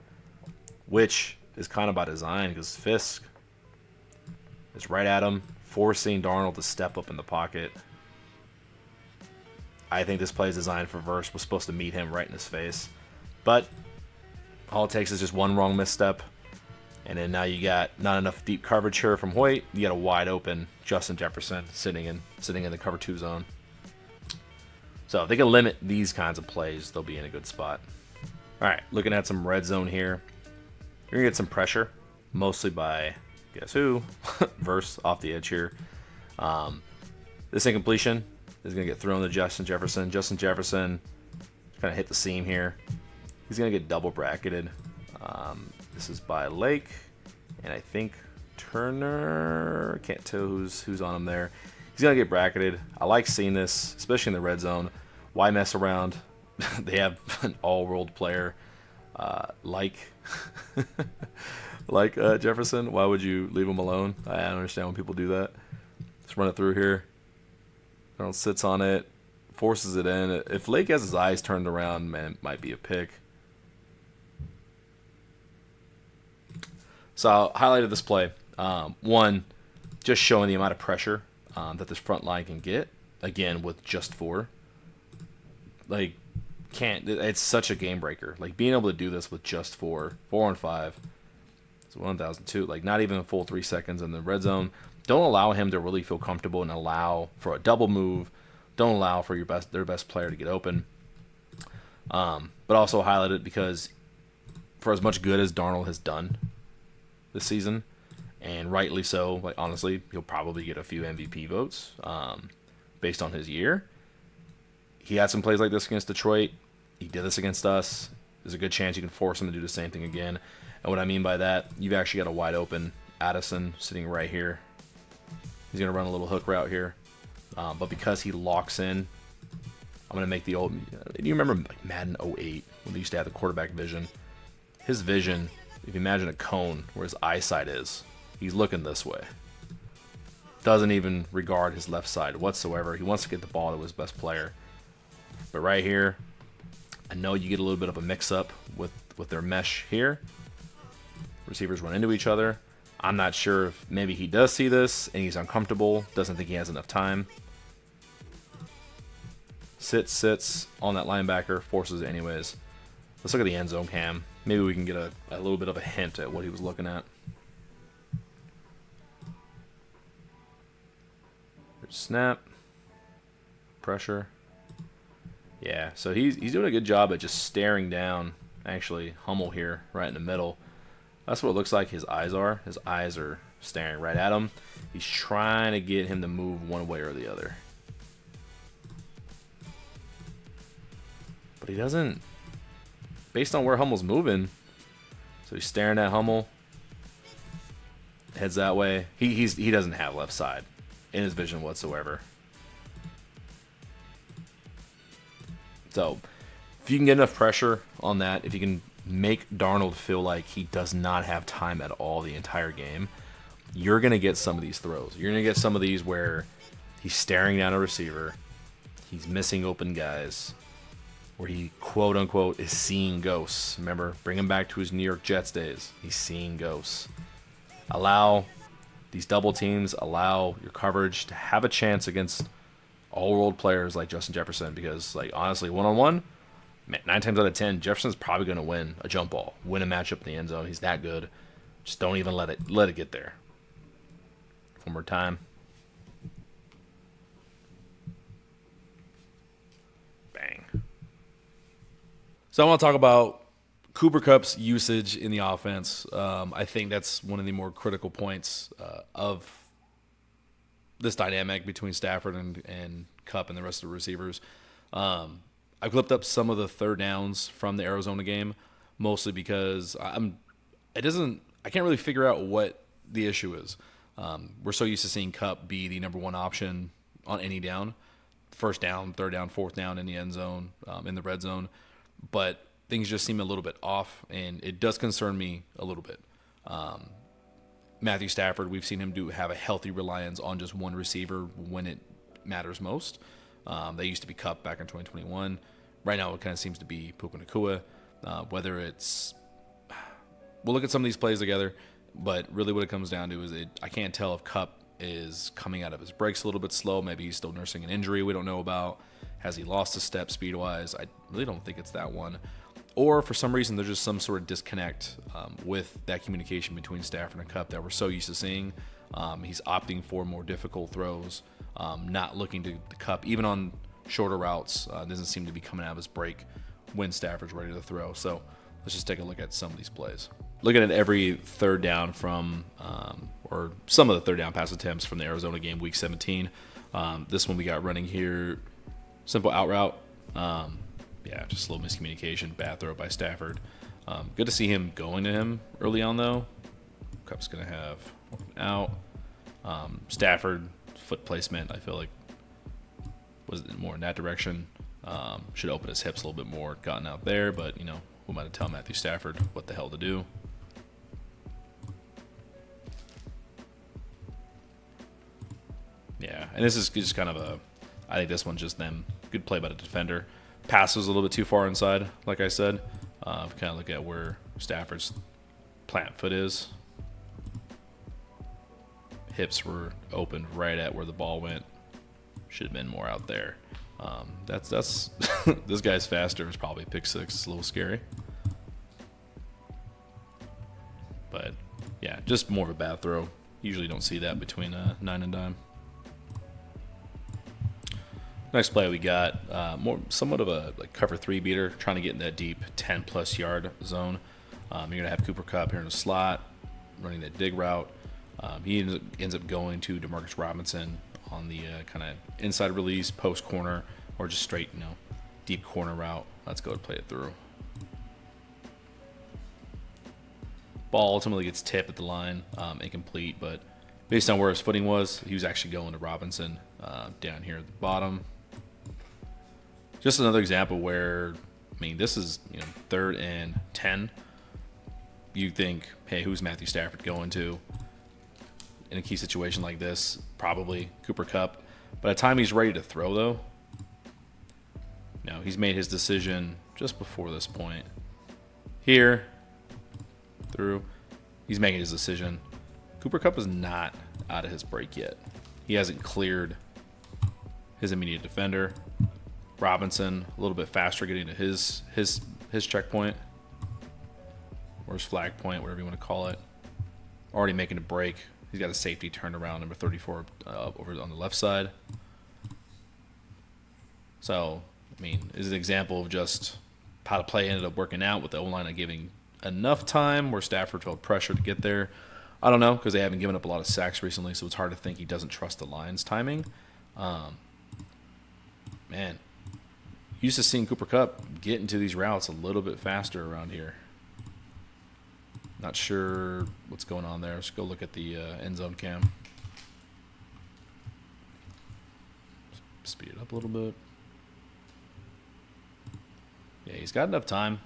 which is kind of by design because Fisk is right at him, forcing Darnold to step up in the pocket. I think this play is designed for Verse, was supposed to meet him right in his face. But all it takes is just one wrong misstep. And then now you got not enough deep coverage here from Hoyt. You got a wide open Justin Jefferson sitting in the cover 2 zone. So if they can limit these kinds of plays, they'll be in a good spot. All right, looking at some red zone here. You're going to get some pressure, mostly by, guess who? Verse off the edge here. This incompletion is going to get thrown to Justin Jefferson. Justin Jefferson kind of hit the seam here. He's going to get double bracketed. This is by Lake, and I think Turner. Can't tell who's on him there. He's going to get bracketed. I like seeing this, especially in the red zone. Why mess around? They have an all-world player like Jefferson. Why would you leave him alone? I don't understand when people do that. Let's run it through here. Darnold sits on it, forces it in. If Lake has his eyes turned around, man, it might be a pick. So I highlighted this play. One, just showing the amount of pressure that this front line can get. Again, with just 4. Like, it's such a game breaker. Like, being able to do this with just 4 on 5. It's 1,002. Like, not even a full 3 seconds in the red zone. Don't allow him to really feel comfortable and allow for a double move. Don't allow for their best player to get open. But also highlight it because for as much good as Darnold has done this season, and rightly so, like honestly, he'll probably get a few MVP votes based on his year. He had some plays like this against Detroit. He did this against us. There's a good chance you can force him to do the same thing again. And what I mean by that, you've actually got a wide open Addison sitting right here. He's going to run a little hook route here. But because he locks in, I'm going to make the old... Do you remember like Madden 08 when they used to have the quarterback vision? His vision, if you imagine a cone where his eyesight is, he's looking this way. Doesn't even regard his left side whatsoever. He wants to get the ball to his best player. But right here, I know you get a little bit of a mix-up with their mesh here. Receivers run into each other. I'm not sure if maybe he does see this and he's uncomfortable, doesn't think he has enough time. Sits on that linebacker, forces it anyways. Let's look at the end zone cam. Maybe we can get a little bit of a hint at what he was looking at. There's snap. Pressure. Yeah, so he's doing a good job at just staring down, actually, Hummel here, right in the middle. That's what it looks like his eyes are. His eyes are staring right at him. He's trying to get him to move one way or the other. But he doesn't, based on where Hummel's moving, so he's staring at Hummel, heads that way. He doesn't have left side in his vision whatsoever. So if you can get enough pressure on that, if you can make Darnold feel like he does not have time at all the entire game, you're going to get some of these throws. You're going to get some of these where he's staring down a receiver, he's missing open guys, where he, quote-unquote, is seeing ghosts. Remember, bring him back to his New York Jets days. He's seeing ghosts. Allow these double teams, allow your coverage to have a chance against all-world players like Justin Jefferson, because, like, honestly, one-on-one, 9 times out of 10, Jefferson's probably going to win a jump ball, win a matchup in the end zone. He's that good. Just don't even let it get there. One more time. Bang. So I want to talk about Cooper Kupp's usage in the offense. I think that's one of the more critical points of this dynamic between Stafford and Kupp and the rest of the receivers. I clipped up some of the third downs from the Arizona game, mostly because I can't really figure out what the issue is. We're so used to seeing Kupp be the number one option on any down, first down, third down, fourth down in the end zone, in the red zone, but things just seem a little bit off, and it does concern me a little bit. Matthew Stafford, we've seen him have a healthy reliance on just one receiver when it matters most. They used to be Kupp back in 2021. Right now, it kind of seems to be Puka Nacua. Whether it's, we'll look at some of these plays together, but really what it comes down to is I can't tell if Kupp is coming out of his breaks a little bit slow. Maybe he's still nursing an injury we don't know about. Has he lost a step speed-wise? I really don't think it's that one. Or for some reason, there's just some sort of disconnect with that communication between Stafford and Kupp that we're so used to seeing. He's opting for more difficult throws, not looking to the Kupp, even on shorter routes. Doesn't seem to be coming out of his break when Stafford's ready to throw. So let's just take a look at some of these plays. Looking at every third down from, or some of the third down pass attempts from the Arizona game, Week 17. This one we got running here, simple out route. Yeah, just a little miscommunication, bad throw by Stafford. Good to see him going to him early on, though. Cup's going to have out. Stafford, foot placement, I feel like was more in that direction. Should open his hips a little bit more, gotten out there, but, you know, who am I to tell Matthew Stafford what the hell to do? Yeah, and this is just kind of a, I think this one's just them. Good play by the defender. Pass was a little bit too far inside, like I said. Kind of look at where Stafford's plant foot is. Hips were opened right at where the ball went. Should have been more out there. That's this guy's faster. It's probably pick six. It's a little scary. But, yeah, just more of a bad throw. Usually don't see that between 9 and dime. Next play we got somewhat of a cover 3 beater, trying to get in that deep 10-plus yard zone. You're going to have Cooper Kupp here in the slot, running that dig route. He ends up going to Demarcus Robinson on the kind of inside release, post corner, or just straight, deep corner route. Let's go and play it through. Ball ultimately gets tipped at the line, incomplete, but based on where his footing was, he was actually going to Robinson down here at the bottom. Just another example where, this is 3rd and 10. You think, hey, who's Matthew Stafford going to? In a key situation like this, probably Cooper Kupp. By the time he's ready to throw, though, he's made his decision just before this point. Here, through, he's making his decision. Cooper Kupp is not out of his break yet. He hasn't cleared his immediate defender. Robinson, a little bit faster getting to his checkpoint, or his flag point, whatever you want to call it. Already making a break. He's got a safety turned around, number 34, over on the left side. So, is an example of just how the play ended up working out with the O-line not giving enough time where Stafford felt pressure to get there. I don't know, because they haven't given up a lot of sacks recently, so it's hard to think he doesn't trust the line's timing. Used to seeing Cooper Kupp get into these routes a little bit faster around here. Not sure what's going on there. Let's go look at the end zone cam. Speed it up a little bit. Yeah, he's got enough time.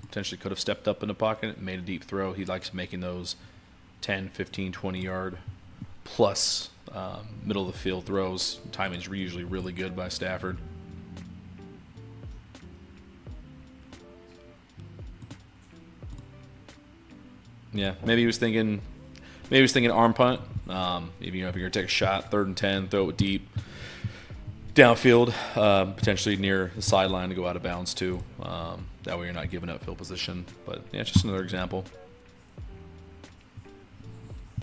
Potentially could have stepped up in the pocket and made a deep throw. He likes making those 10, 15, 20-yard plus middle of the field throws. Timing's usually really good by Stafford. Yeah, maybe he was thinking arm punt. If you're gonna take a shot, 3rd and 10, throw it deep, downfield, potentially near the sideline to go out of bounds too. That way you're not giving up field position. But yeah, it's just another example.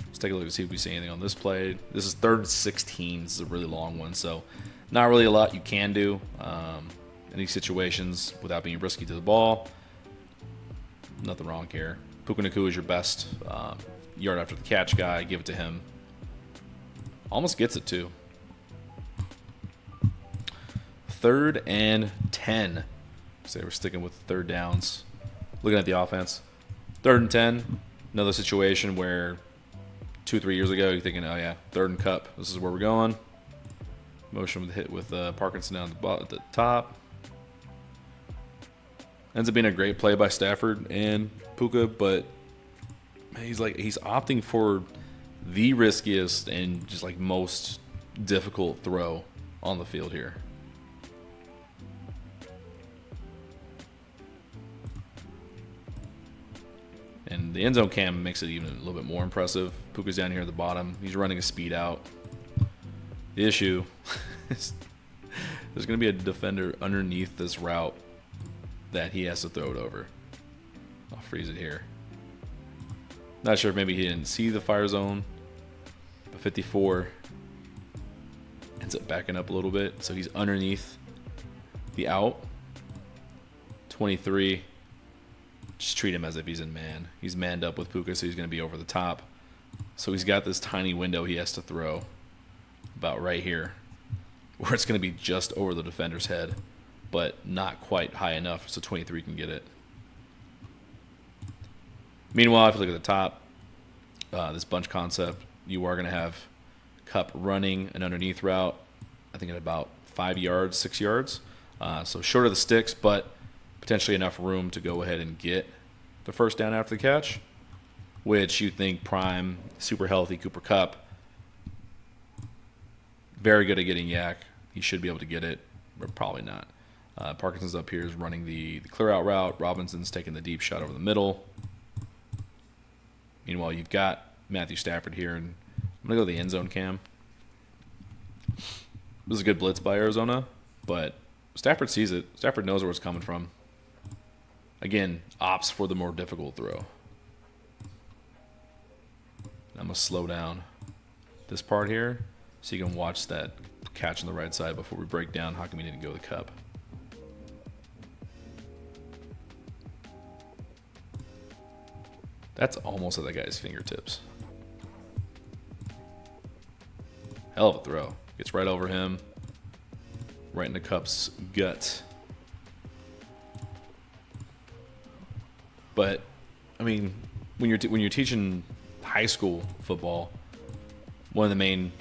Let's take a look and see if we see anything on this play. This is 3rd and 16. This is a really long one, so not really a lot you can do in these situations without being risky to the ball. Nothing wrong here. Puka Nacua is your best yard after the catch guy. Give it to him. Almost gets it too. 3rd and 10. So we're sticking with 3rd downs. Looking at the offense. 3rd and 10. Another situation where 2-3 years ago you're thinking, oh yeah, 3rd and Kupp. This is where we're going. Motion with hit with Parkinson down at the top. Ends up being a great play by Stafford and Puka, but he's opting for the riskiest and just most difficult throw on the field here. And the end zone cam makes it even a little bit more impressive. Puka's down here at the bottom. He's running a speed out. The issue is there's going to be a defender underneath this route that he has to throw it over. I'll freeze it here. Not sure if maybe he didn't see the fire zone. But 54 ends up backing up a little bit. So he's underneath the out. 23. Just treat him as if he's in man. He's manned up with Puka, so he's going to be over the top. So he's got this tiny window he has to throw about right here, where it's going to be just over the defender's head, but not quite high enough so 23 can get it. Meanwhile, if you look at the top, this bunch concept, you are going to have Cup running an underneath route, I think at about 5 yards, 6 yards. So short of the sticks, but potentially enough room to go ahead and get the first down after the catch, which you think prime, super healthy Cooper Kupp, very good at getting yak. He should be able to get it, but probably not. Parkinson's up here is running the clear out route. Robinson's taking the deep shot over the middle. Meanwhile, you've got Matthew Stafford here, and I'm going to go to the end zone cam. This is a good blitz by Arizona, but Stafford sees it. Stafford knows where it's coming from. Again, opts for the more difficult throw. I'm going to slow down this part here so you can watch that catch on the right side before we break down how come he didn't go to the Cup. That's almost at that guy's fingertips. Hell of a throw. Gets right over him. Right in the Cup's gut. But, I mean, when you're teaching high school football, one of the main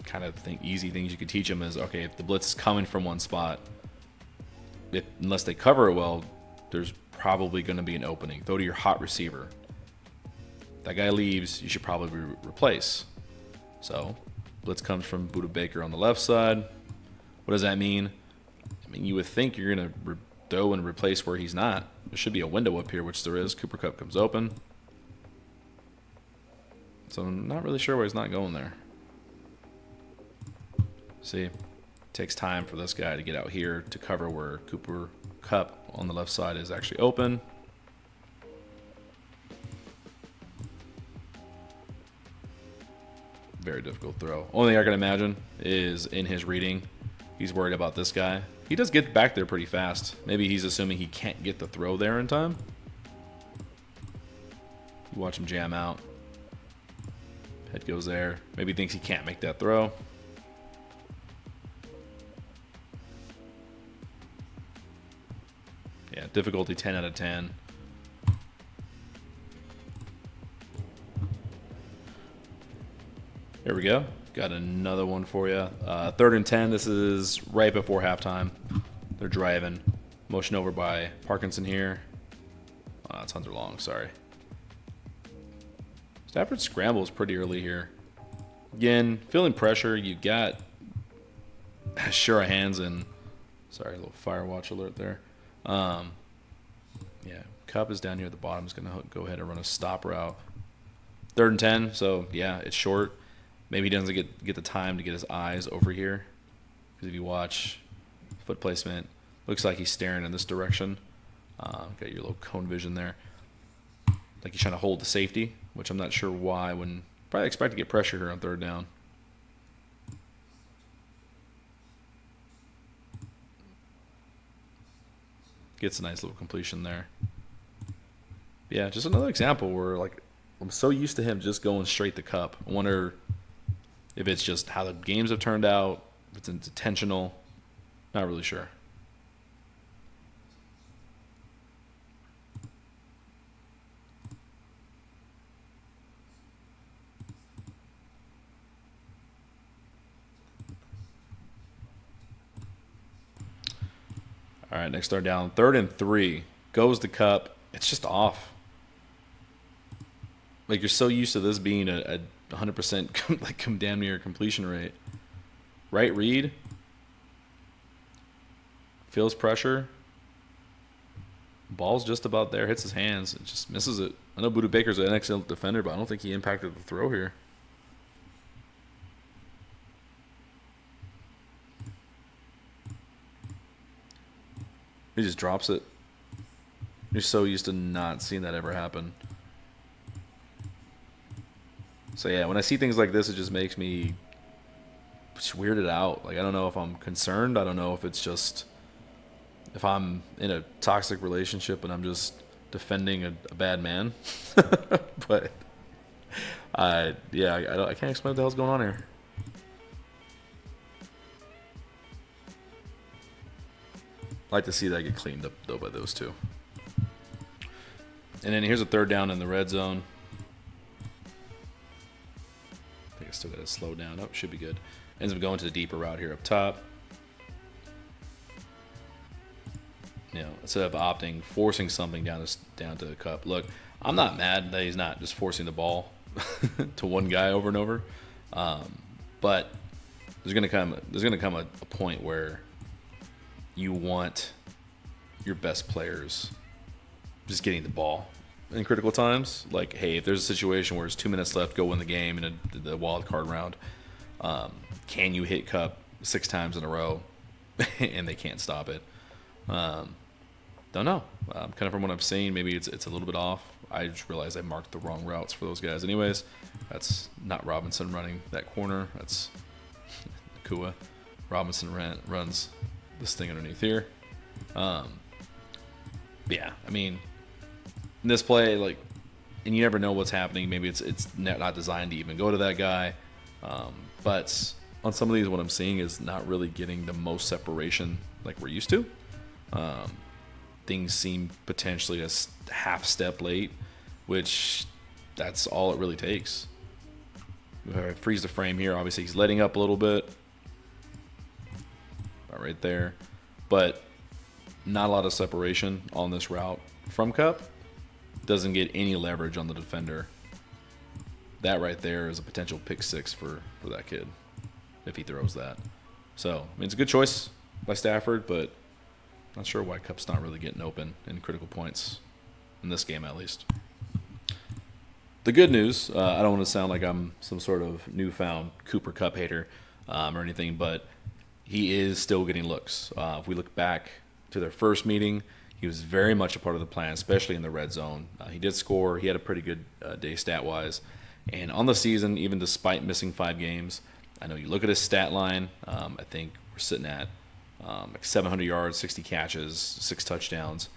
kind of easy things you could teach them is, okay, if the blitz is coming from one spot, unless they cover it well, there's probably going to be an opening. Throw to your hot receiver. That guy leaves, you should probably replace. So, blitz comes from Budda Baker on the left side. What does that mean? I mean, you would think you're going to throw and replace where he's not. There should be a window up here, which there is. Cooper Kupp comes open. So I'm not really sure why he's not going there. See, it takes time for this guy to get out here to cover where Cooper Kupp on the left side is actually open. Very difficult throw. Only thing I can imagine is in his reading, he's worried about this guy. He does get back there pretty fast. Maybe he's assuming he can't get the throw there in time. You watch him jam out. Head goes there. Maybe he thinks he can't make that throw. Yeah, difficulty 10 out of 10. There we go. Got another one for you. 3rd and 10. This is right before halftime. They're driving. Motion over by Parkinson here. It's Hunter Long, sorry. Stafford scrambles pretty early here. Again, feeling pressure. You got sure of hands and sorry, a little fire watch alert there. Yeah, Kupp is down here at the bottom. He's going to go ahead and run a stop route. 3rd and 10, so yeah, it's short. Maybe he doesn't get the time to get his eyes over here. Because if you watch foot placement, looks like he's staring in this direction. Got your little cone vision there. Like he's trying to hold the safety, which I'm not sure why. Probably expect to get pressure here on 3rd down. Gets a nice little completion there. Yeah, just another example where like I'm so used to him just going straight to Kupp. I wonder if it's just how the games have turned out, if it's intentional. Not really sure. All right, next third down. 3rd and 3. Goes to Kupp. It's just off. Like you're so used to this being a 100% like damn near completion rate. Right read. Feels pressure. Ball's just about there. Hits his hands. It just misses it. I know Budda Baker's an excellent defender, but I don't think he impacted the throw here. He just drops it. You're so used to not seeing that ever happen. So yeah, when I see things like this, it just makes me just weirded out. Like, I don't know if I'm concerned. I don't know if it's just if I'm in a toxic relationship and I'm just defending a bad man. But I can't explain what the hell's going on here. I'd like to see that get cleaned up though by those two. And then here's a third down in the red zone. I think I still got to slow down. Oh, should be good. Ends up going to the deeper route here up top. Instead of forcing something down to the cup. Look, I'm not mad that he's not just forcing the ball to one guy over and over. But there's gonna come a point where you want your best players just getting the ball in critical times. Like, hey, if there's a situation where there's 2 minutes left, go win the game in the wild card round. Can you hit Cup 6 times in a row and they can't stop it? Don't know. Kind of from what I'm seeing, maybe it's a little bit off. I just realized I marked the wrong routes for those guys. Anyways, that's not Robinson running that corner. That's Kua. Robinson runs this thing underneath here. Yeah, I mean, in this play, like, and you never know what's happening. Maybe it's not designed to even go to that guy. But on some of these, what I'm seeing is not really getting the most separation like we're used to. Things seem potentially a half step late, which that's all it really takes. Freeze the frame here. Obviously, he's letting up a little bit. About right there. But not a lot of separation on this route from Cup. Doesn't get any leverage on the defender. That right there is a potential pick 6 for that kid if he throws that. So, I mean, it's a good choice by Stafford, but not sure why Cup's not really getting open in critical points in this game, at least. The good news, I don't want to sound like I'm some sort of newfound Cooper Kupp hater or anything, but he is still getting looks. If we look back to their first meeting, he was very much a part of the plan, especially in the red zone. He did score. He had a pretty good day stat-wise. And on the season, even despite missing 5 games, I know you look at his stat line, I think we're sitting at like 700 yards, 60 catches, 6 touchdowns.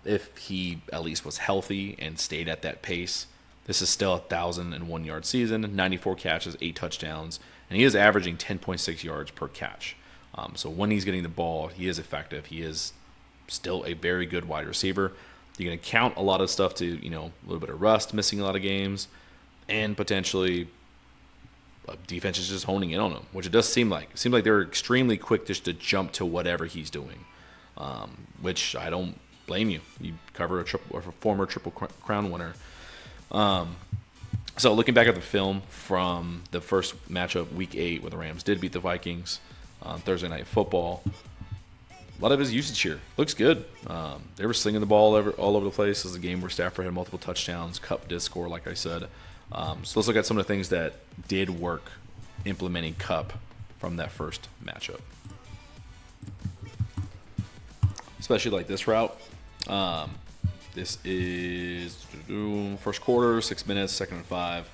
If he at least was healthy and stayed at that pace, this is still a 1,001-yard season, 94 catches, 8 touchdowns, and he is averaging 10.6 yards per catch. So when he's getting the ball, he is effective. He is still a very good wide receiver. You're going to count a lot of stuff to, a little bit of rust, missing a lot of games, and potentially defense is just honing in on him, which it does seem like. It seems like they're extremely quick just to jump to whatever he's doing, which I don't blame you. You cover a former Triple Crown winner. So looking back at the film from the first matchup, Week 8, where the Rams did beat the Vikings on Thursday Night Football, a lot of his usage here looks good. They were slinging the ball all over the place. This is a game where Stafford had multiple touchdowns. Kupp did score, like I said. So let's look at some of the things that did work implementing Kupp from that first matchup. Especially like this route. This is first quarter, 6 minutes, 2nd and 5.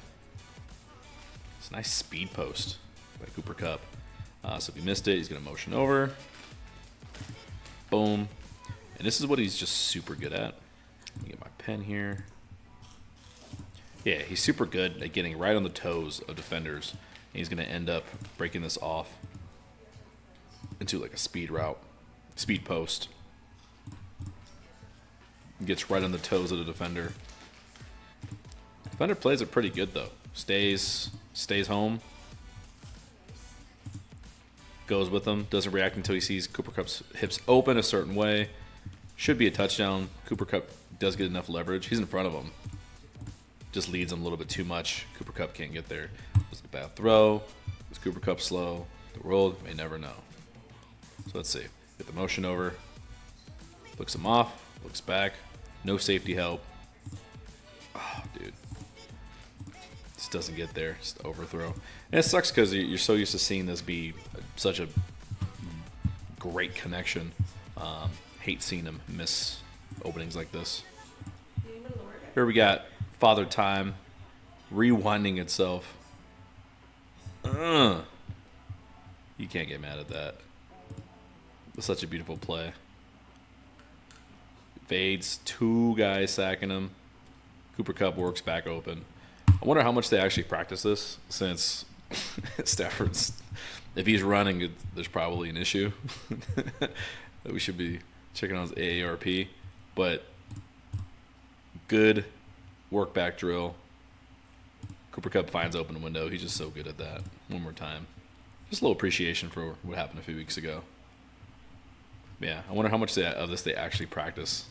It's a nice speed post by Cooper Kupp. So if you missed it, he's going to motion over. Boom. And this is what he's just super good at. Let me get my pen here. Yeah, he's super good at getting right on the toes of defenders. And he's going to end up breaking this off into like a speed route, speed post. Gets right on the toes of the defender. Defender plays it pretty good though. Stays home. Goes with him. Doesn't react until he sees Cooper Kupp's hips open a certain way. Should be a touchdown. Cooper Kupp does get enough leverage. He's in front of him. Just leads him a little bit too much. Cooper Kupp can't get there. Was it a bad throw? Was Cooper Kupp slow? The world may never know. So let's see. Get the motion over. Looks him off. Looks back. No safety help. Oh, dude. Just doesn't get there. Just overthrow. And it sucks because you're so used to seeing this be such a great connection. Hate seeing him miss openings like this. Here we got Father Time rewinding itself. You can't get mad at that. It's such a beautiful play. Fades, 2 guys sacking him. Cooper Kupp works back open. I wonder how much they actually practice this, since Stafford's, if he's running, there's probably an issue. We should be checking on his AARP. But good work back drill. Cooper Kupp finds open window. He's just so good at that. One more time. Just a little appreciation for what happened a few weeks ago. Yeah, I wonder how much of this they actually practice.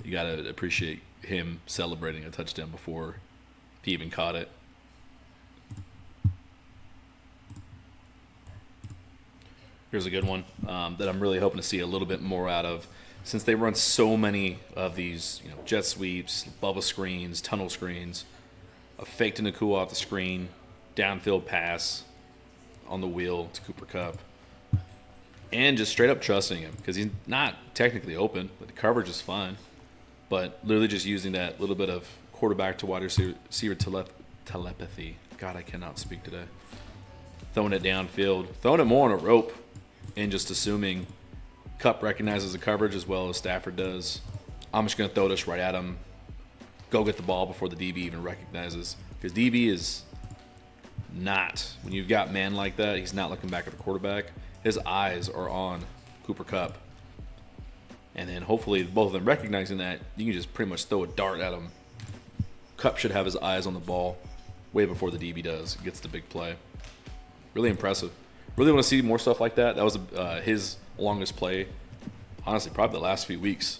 You got to appreciate him celebrating a touchdown before he even caught it. Here's a good one that I'm really hoping to see a little bit more out of, since they run so many of these, jet sweeps, bubble screens, tunnel screens, a fake to Nakua off the screen, downfield pass on the wheel to Cooper Kupp, and just straight up trusting him because he's not technically open, but the coverage is fine. But literally just using that little bit of quarterback to wide receiver telepathy. God, I cannot speak today. Throwing it downfield, throwing it more on a rope, and just assuming Kupp recognizes the coverage as well as Stafford does. I'm just going to throw this right at him. Go get the ball before the DB even recognizes. Because DB is not, when you've got man like that, he's not looking back at the quarterback. His eyes are on Cooper Kupp. And then hopefully both of them recognizing that, you can just pretty much throw a dart at him. Kupp should have his eyes on the ball way before the DB does. Gets the big play. Really impressive. Really want to see more stuff like that. That was his longest play, honestly, probably the last few weeks.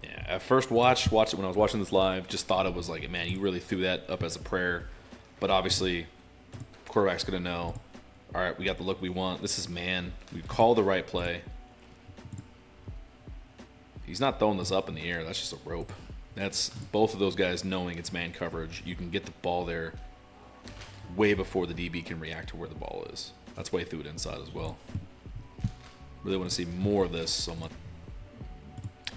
Yeah, at first watched it when I was watching this live, just thought it was like, man, you really threw that up as a prayer. But obviously, quarterback's going to know, all right, we got the look we want. This is man. We call the right play. He's not throwing this up in the air. That's just a rope. That's both of those guys knowing it's man coverage. You can get the ball there way before the DB can react to where the ball is. That's why he threw it inside as well. Really want to see more of this so much.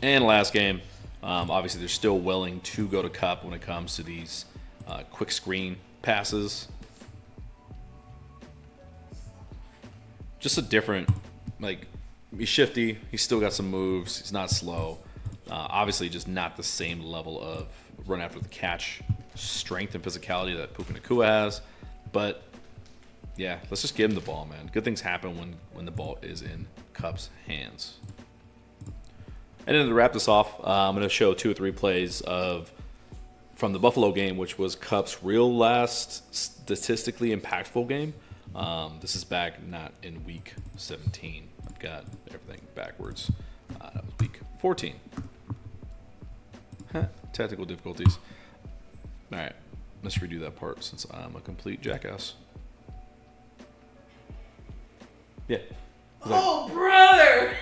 And last game, obviously they're still willing to go to Kupp when it comes to these quick screen passes. Just a different, he's shifty. He's still got some moves. He's not slow. Obviously, just not the same level of run after the catch strength and physicality that Puka Nakua has. But, yeah, let's just give him the ball, man. Good things happen when the ball is in Kupp's hands. And then to wrap this off, I'm going to show 2 or 3 plays from the Buffalo game, which was Kupp's real last statistically impactful game. This is back not in week 17. I've got everything backwards. That was week 14. Technical difficulties. All right, let's redo that part since I'm a complete jackass. Yeah. Oh, brother!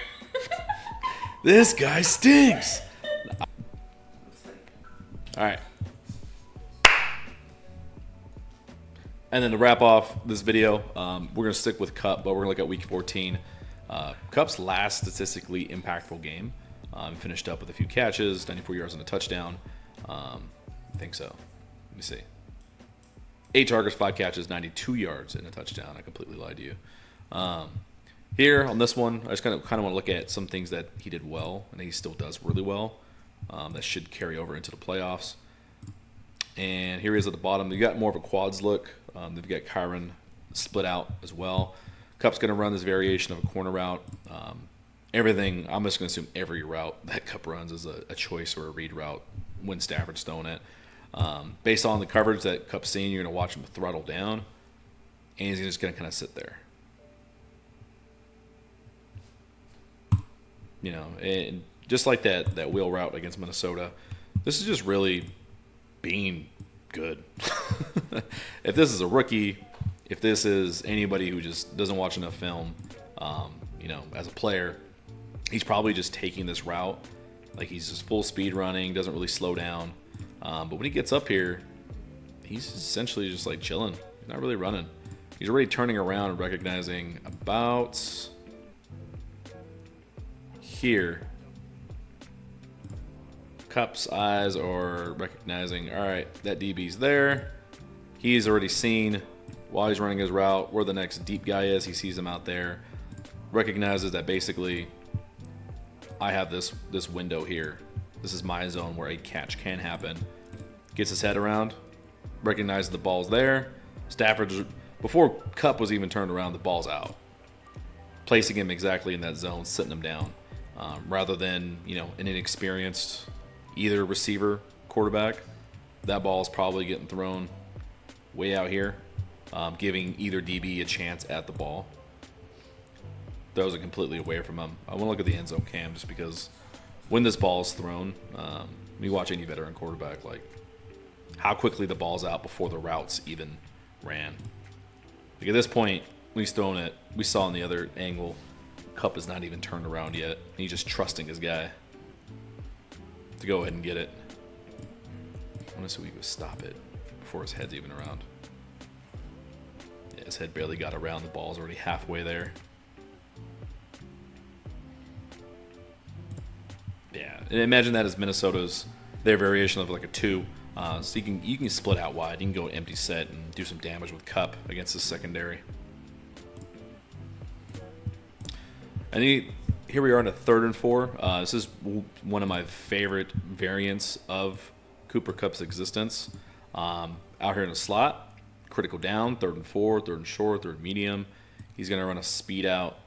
This guy stinks. All right. And then to wrap off this video, we're going to stick with Kupp, but we're going to look at week 14. Kupp's last statistically impactful game. Finished up with a few catches, 94 yards and a touchdown. I think so. Let me see. 8 targets, 5 catches, 92 yards and a touchdown. I completely lied to you. Here on this one, I just kind of want to look at some things that he did well, and he still does really well. That should carry over into the playoffs. And here he is at the bottom. They've got more of a quads look. They've got Kyron split out as well. Kupp's going to run this variation of a corner route. Everything, I'm just going to assume every route that Kupp runs is a choice or a read route when Stafford's throwing it. Based on the coverage that Kupp's seeing, you're going to watch him throttle down, and he's just going to kind of sit there. And just like that wheel route against Minnesota, this is just really being good. If this is a rookie, if this is anybody who just doesn't watch enough film, as a player, he's probably just taking this route. He's just full speed running, doesn't really slow down. But when he gets up here, he's essentially just chilling. He's not really running. He's already turning around and recognizing about here Cup's eyes are recognizing, all right, that DB's there. He's already seen while he's running his route where the next deep guy is. He sees him out there, recognizes that basically I have this window here. This is my zone where a catch can happen. Gets his head around, recognizes the ball's there. Stafford, before Cup was even turned around, the ball's out. Placing him exactly in that zone, sitting him down. Rather than, an inexperienced either receiver, quarterback, that ball is probably getting thrown way out here, giving either DB a chance at the ball. Throws it completely away from him. I want to look at the end zone cam just because when this ball is thrown, you watch any veteran quarterback, like how quickly the ball's out before the routes even ran. Like at this point, when he's throwing it, we saw in the other angle, Cup is not even turned around yet. He's just trusting his guy to go ahead and get it. I want to see if we could stop it before his head's even around. Yeah, his head barely got around. The ball's already halfway there. Yeah, and imagine that as Minnesota's their variation of like a 2. So you can split out wide. You can go empty set and do some damage with Cup against the secondary. And here we are in a 3rd and 4. This is one of my favorite variants of Cooper Kupp's existence. Out here in the slot, critical down, 3rd and 4, 3rd and short, 3rd medium. He's going to run a speed out.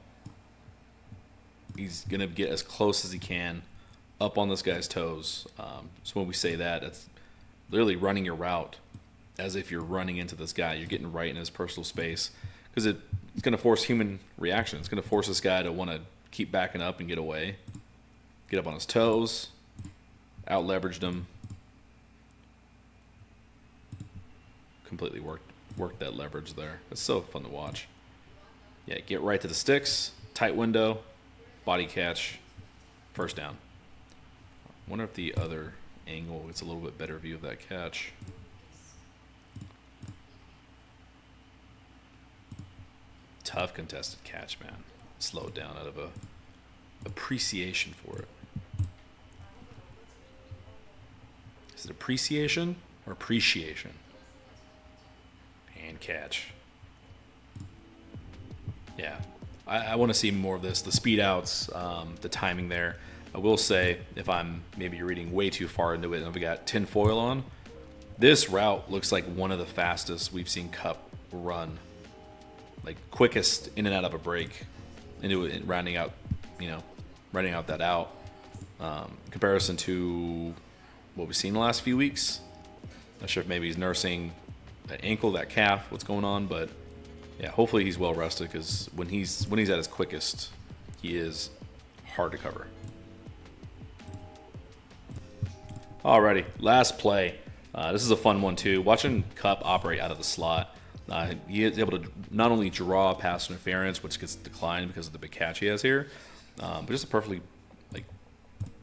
He's going to get as close as he can up on this guy's toes. So when we say that, that's literally running your route as if you're running into this guy. You're getting right in his personal space because it's going to force human reaction. It's going to force this guy to want to keep backing up and get away. Get up on his toes. Out-leveraged him. Completely worked that leverage there. It's so fun to watch. Yeah, get right to the sticks. Tight window. Body catch. First down. Wonder if the other angle gets a little bit better view of that catch. Tough contested catch, man. Slow it down out of a appreciation for it. Is it appreciation or appreciation? And catch. Yeah, I want to see more of this. The speed outs, the timing there. I will say, if I'm maybe reading way too far into it and we got tinfoil on, this route looks like one of the fastest we've seen Cup run. Like quickest in and out of a break into it, rounding out that out. Comparison to what we've seen the last few weeks. Not sure if maybe he's nursing that ankle, that calf, what's going on, but yeah, hopefully he's well rested because when he's at his quickest, he is hard to cover. Alrighty, last play. This is a fun one too. Watching Cup operate out of the slot, he is able to not only draw pass interference, which gets declined because of the big catch he has here, but just a perfectly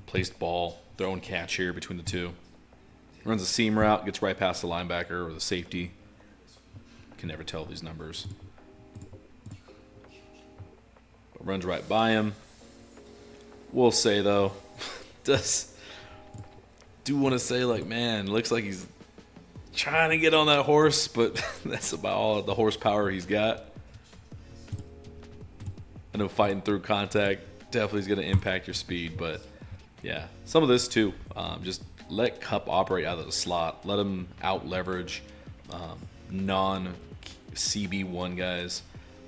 placed ball, throw and catch here between the two. Runs a seam route, gets right past the linebacker or the safety. Can never tell these numbers. But runs right by him. We'll say though, do want to say man, looks like he's trying to get on that horse, but that's about all the horsepower he's got. I know fighting through contact definitely is going to impact your speed, but yeah, some of this too. Just let Cup operate out of the slot. Let him out leverage non-CB1 guys,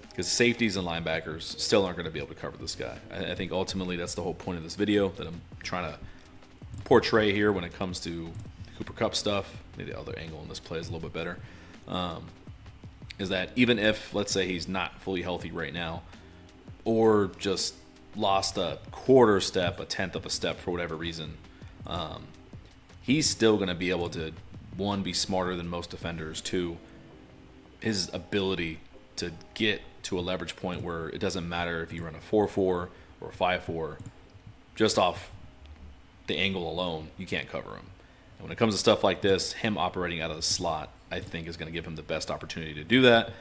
because safeties and linebackers still aren't going to be able to cover this guy. I think ultimately that's the whole point of this video that I'm trying to portray here when it comes to Cooper Kupp stuff. Maybe the other angle in this play is a little bit better. Is that even if, let's say, he's not fully healthy right now, or just lost a quarter step, a tenth of a step for whatever reason, he's still going to be able to, one, be smarter than most defenders, two, his ability to get to a leverage point where it doesn't matter if you run a 4-4 or a 5-4, just off the angle alone, you can't cover him. And when it comes to stuff like this, him operating out of the slot, I think, is going to give him the best opportunity to do that,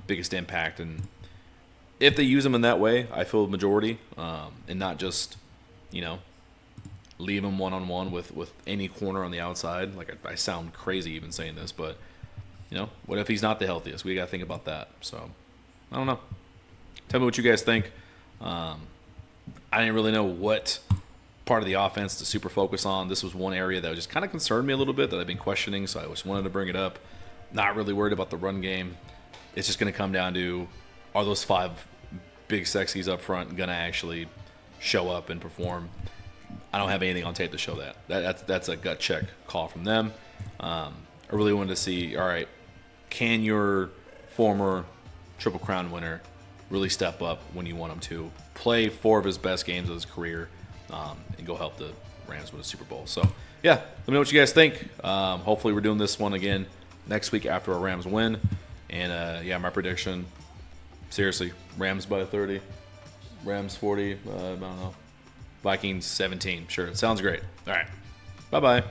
biggest impact. And if they use him in that way, I feel majority, and not just, leave him one-on-one with any corner on the outside. Like, I sound crazy even saying this, but, what if he's not the healthiest? We got to think about that. So, I don't know. Tell me what you guys think. I didn't really know what part of the offense to super focus on. This was one area that just kind of concerned me a little bit that I've been questioning, so I just wanted to bring it up. Not really worried about the run game. It's just going to come down to, are those 5 big sexies up front going to actually show up and perform? I don't have anything on tape to show that. That's a gut check call from them. I really wanted to see, all right, can your former Triple Crown winner really step up when you want him to, play 4 of his best games of his career, and go help the Rams win a Super Bowl? So, yeah, let me know what you guys think. Hopefully we're doing this one again next week after a Rams win. And, my prediction, seriously, Rams by 30, Rams 40, I don't know, Vikings 17. Sure, it sounds great. All right, bye-bye.